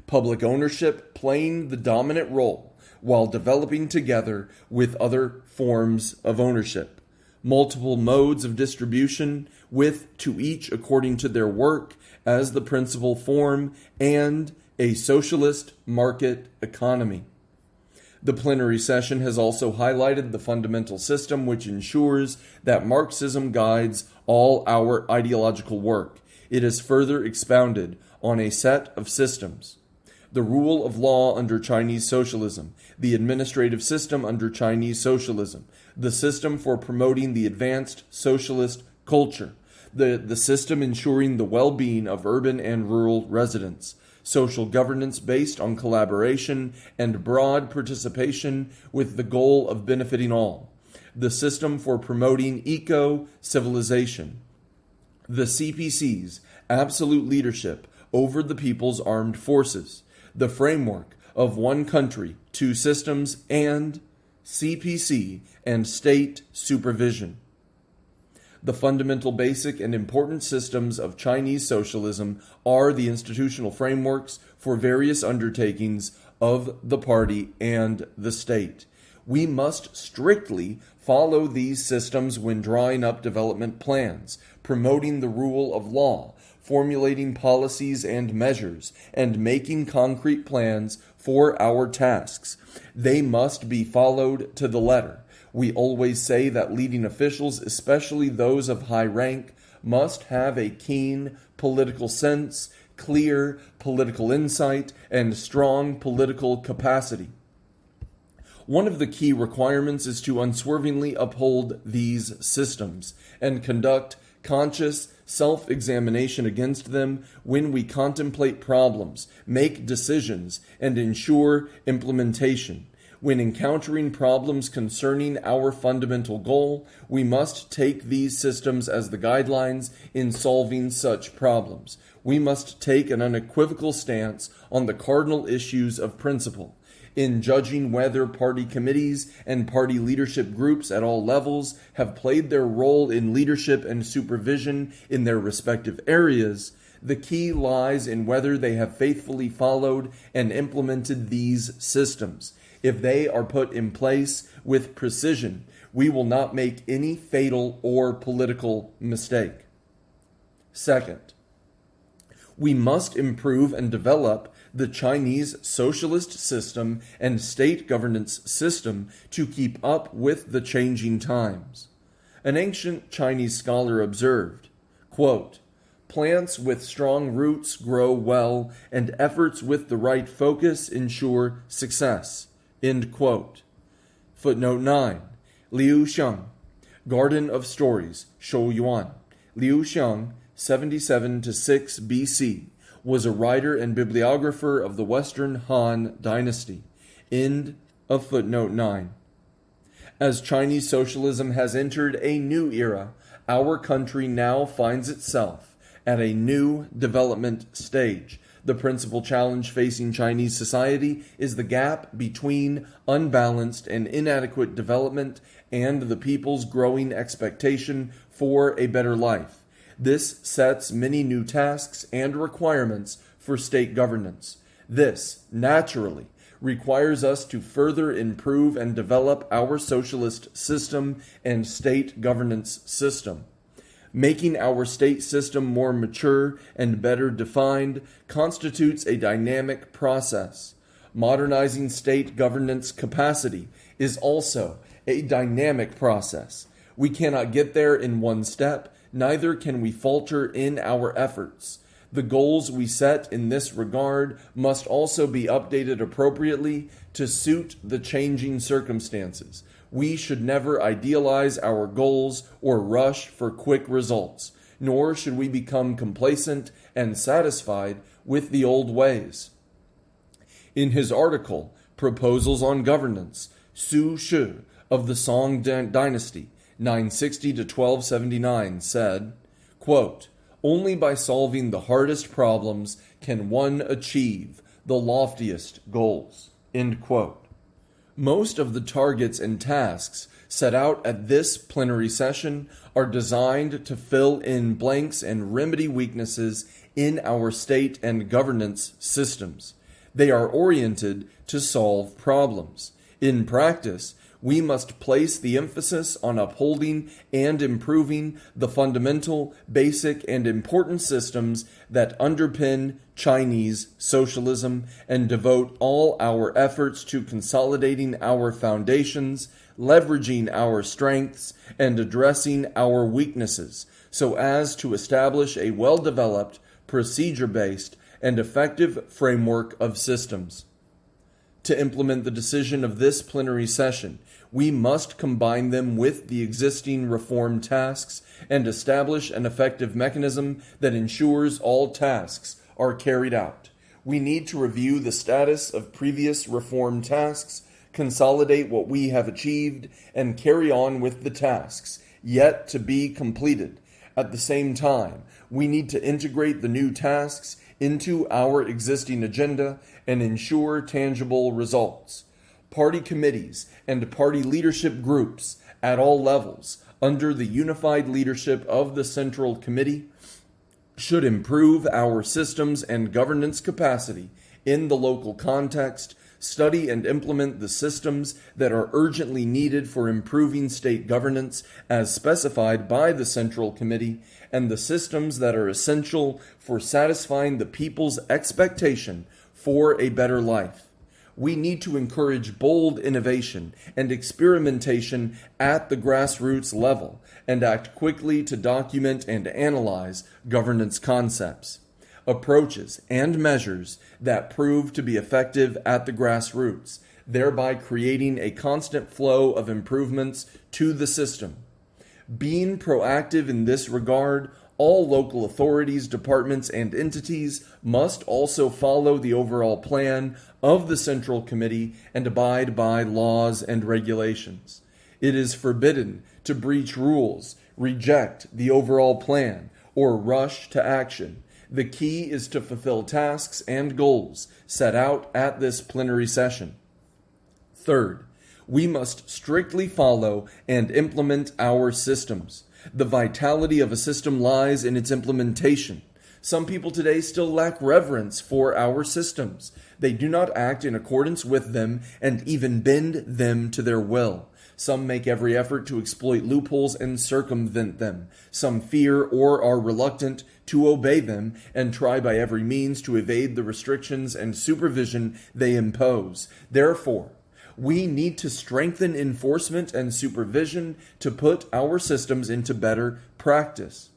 public ownership playing the dominant role while developing together with other forms of ownership, multiple modes of distribution with to each according to their work as the principal form, and a socialist market economy. The plenary session has also highlighted the fundamental system which ensures that Marxism guides all our ideological work. It has further expounded on a set of systems: the rule of law under Chinese socialism, the administrative system under Chinese socialism, the system for promoting the advanced socialist culture, the system ensuring the well-being of urban and rural residents, social governance based on collaboration and broad participation with the goal of benefiting all, the system for promoting eco-civilization, the CPC's absolute leadership over the people's armed forces, the framework of one country, two systems, and CPC and state supervision. The fundamental, basic, and important systems of Chinese socialism are the institutional frameworks for various undertakings of the party and the state. We must strictly follow these systems when drawing up development plans, promoting the rule of law, formulating policies and measures, and making concrete plans for our tasks. They must be followed to the letter. We always say that leading officials, especially those of high rank, must have a keen political sense, clear political insight, and strong political capacity. One of the key requirements is to unswervingly uphold these systems and conduct conscious self-examination against them when we contemplate problems, make decisions, and ensure implementation. When encountering problems concerning our fundamental goal, we must take these systems as the guidelines in solving such problems. We must take an unequivocal stance on the cardinal issues of principle. In judging whether party committees and party leadership groups at all levels have played their role in leadership and supervision in their respective areas, the key lies in whether they have faithfully followed and implemented these systems. If they are put in place with precision, we will not make any fatal or political mistake. Second, we must improve and develop the Chinese socialist system and state governance system to keep up with the changing times. An ancient Chinese scholar observed, quote, "Plants with strong roots grow well, and efforts with the right focus ensure success." End quote. Footnote 9. Liu Xiang, Garden of Stories, Shou Yuan. Liu Xiang, 77 to 6 BC, was a writer and bibliographer of the Western Han Dynasty. End of footnote 9. As Chinese socialism has entered a new era, our country now finds itself at a new development stage. The principal challenge facing Chinese society is the gap between unbalanced and inadequate development and the people's growing expectation for a better life. This sets many new tasks and requirements for state governance. This, naturally, requires us to further improve and develop our socialist system and state governance system. Making our state system more mature and better defined constitutes a dynamic process. Modernizing state governance capacity is also a dynamic process. We cannot get there in one step, neither can we falter in our efforts. The goals we set in this regard must also be updated appropriately to suit the changing circumstances. We should never idealize our goals or rush for quick results, nor should we become complacent and satisfied with the old ways. In his article, Proposals on Governance, Su Shi of the Song Dynasty, 960 to 1279, said, quote, "Only by solving the hardest problems can one achieve the loftiest goals." End quote. Most of the targets and tasks set out at this plenary session are designed to fill in blanks and remedy weaknesses in our state and governance systems. They are oriented to solve problems. In practice, we must place the emphasis on upholding and improving the fundamental, basic, and important systems that underpin Chinese socialism and devote all our efforts to consolidating our foundations, leveraging our strengths, and addressing our weaknesses so as to establish a well-developed, procedure-based, and effective framework of systems. To implement the decision of this plenary session, we must combine them with the existing reform tasks and establish an effective mechanism that ensures all tasks are carried out. We need to review the status of previous reform tasks, consolidate what we have achieved, and carry on with the tasks yet to be completed. At the same time, we need to integrate the new tasks into our existing agenda and ensure tangible results. Party committees and party leadership groups at all levels, under the unified leadership of the Central Committee, should improve our systems and governance capacity in the local context, study and implement the systems that are urgently needed for improving state governance as specified by the Central Committee, and the systems that are essential for satisfying the people's expectation for a better life. We need to encourage bold innovation and experimentation at the grassroots level and act quickly to document and analyze governance concepts, approaches, and measures that prove to be effective at the grassroots, thereby creating a constant flow of improvements to the system. Being proactive in this regard All local authorities, departments, and entities must also follow the overall plan of the Central Committee and abide by laws and regulations. It is forbidden to breach rules, reject the overall plan, or rush to action. The key is to fulfill tasks and goals set out at this plenary session. Third, we must strictly follow and implement our systems. The vitality of a system lies in its implementation. Some people today still lack reverence for our systems. They do not act in accordance with them and even bend them to their will. Some make every effort to exploit loopholes and circumvent them. Some fear or are reluctant to obey them and try by every means to evade the restrictions and supervision they impose. Therefore, we need to strengthen enforcement and supervision to put our systems into better practice.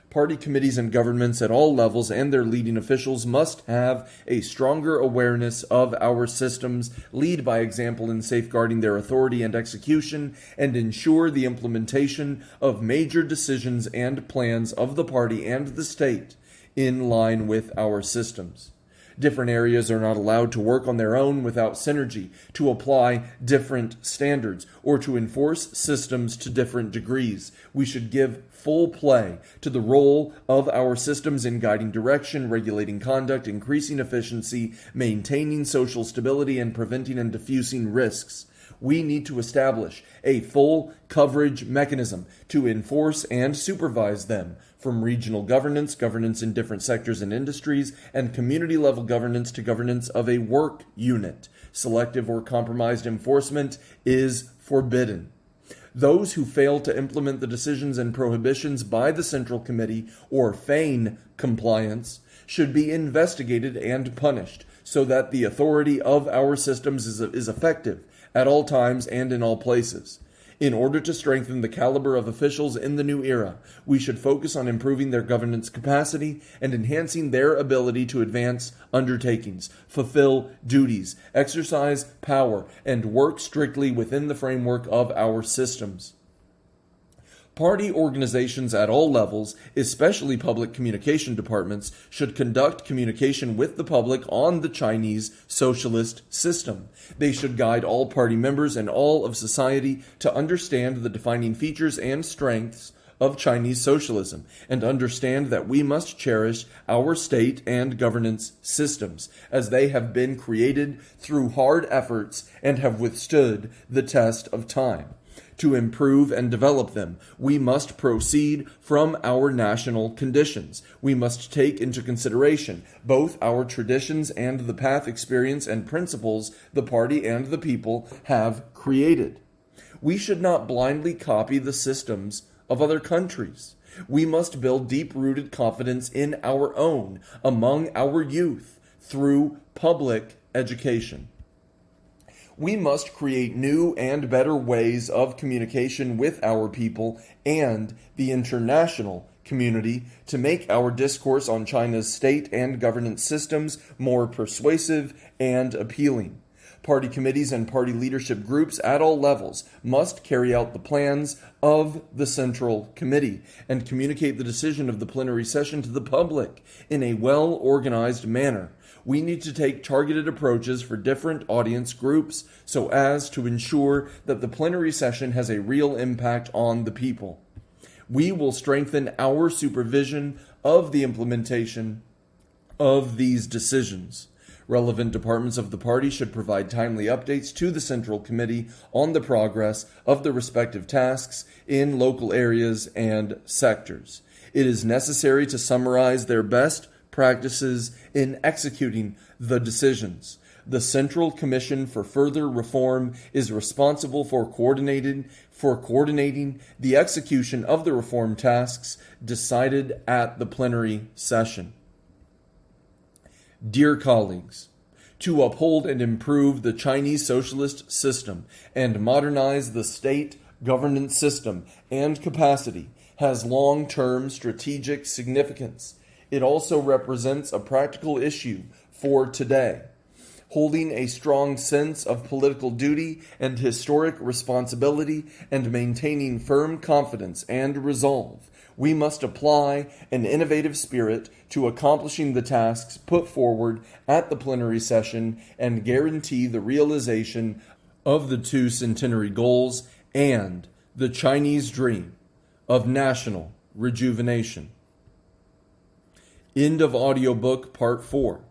Party committees and governments at all levels and their leading officials must have a stronger awareness of our systems, lead by example in safeguarding their authority and execution, and ensure the implementation of major decisions and plans of the party and the state in line with our systems. Different areas are not allowed to work on their own without synergy, to apply different standards, or to enforce systems to different degrees. We should give full play to the role of our systems in guiding direction, regulating conduct, increasing efficiency, maintaining social stability, and preventing and diffusing risks. We need to establish a full coverage mechanism to enforce and supervise them, from regional governance, governance in different sectors and industries, and community-level governance to governance of a work unit. Selective or compromised enforcement is forbidden. Those who fail to implement the decisions and prohibitions by the Central Committee or feign compliance should be investigated and punished so that the authority of our systems is effective at all times and in all places. In order to strengthen the caliber of officials in the new era, we should focus on improving their governance capacity and enhancing their ability to advance undertakings, fulfill duties, exercise power, and work strictly within the framework of our systems. Party organizations at all levels, especially public communication departments, should conduct communication with the public on the Chinese Socialist system. They should guide all party members and all of society to understand the defining features and strengths of Chinese socialism and understand that we must cherish our state and governance systems as they have been created through hard efforts and have withstood the test of time. To improve and develop them, we must proceed from our national conditions. We must take into consideration both our traditions and the path, experience, and principles the party and the people have created. We should not blindly copy the systems of other countries. We must build deep-rooted confidence in our own, among our youth, through public education. We must create new and better ways of communication with our people and the international community to make our discourse on China's state and governance systems more persuasive and appealing. Party committees and party leadership groups at all levels must carry out the plans of the Central Committee and communicate the decision of the plenary session to the public in a well-organized manner. We need to take targeted approaches for different audience groups so as to ensure that the plenary session has a real impact on the people. We will strengthen our supervision of the implementation of these decisions. Relevant departments of the party should provide timely updates to the Central Committee on the progress of the respective tasks in local areas and sectors. It is necessary to summarize their best practices in executing the decisions. The Central Commission for Further Reform is responsible for coordinating the execution of the reform tasks decided at the plenary session. Dear colleagues, to uphold and improve the Chinese socialist system and modernize the state governance system and capacity has long-term strategic significance. It also represents a practical issue for today. holding a strong sense of political duty and historic responsibility, and maintaining firm confidence and resolve, we must apply an innovative spirit to accomplishing the tasks put forward at the plenary session and guarantee the realization of the two centenary goals and the Chinese dream of national rejuvenation. End of audiobook part 4.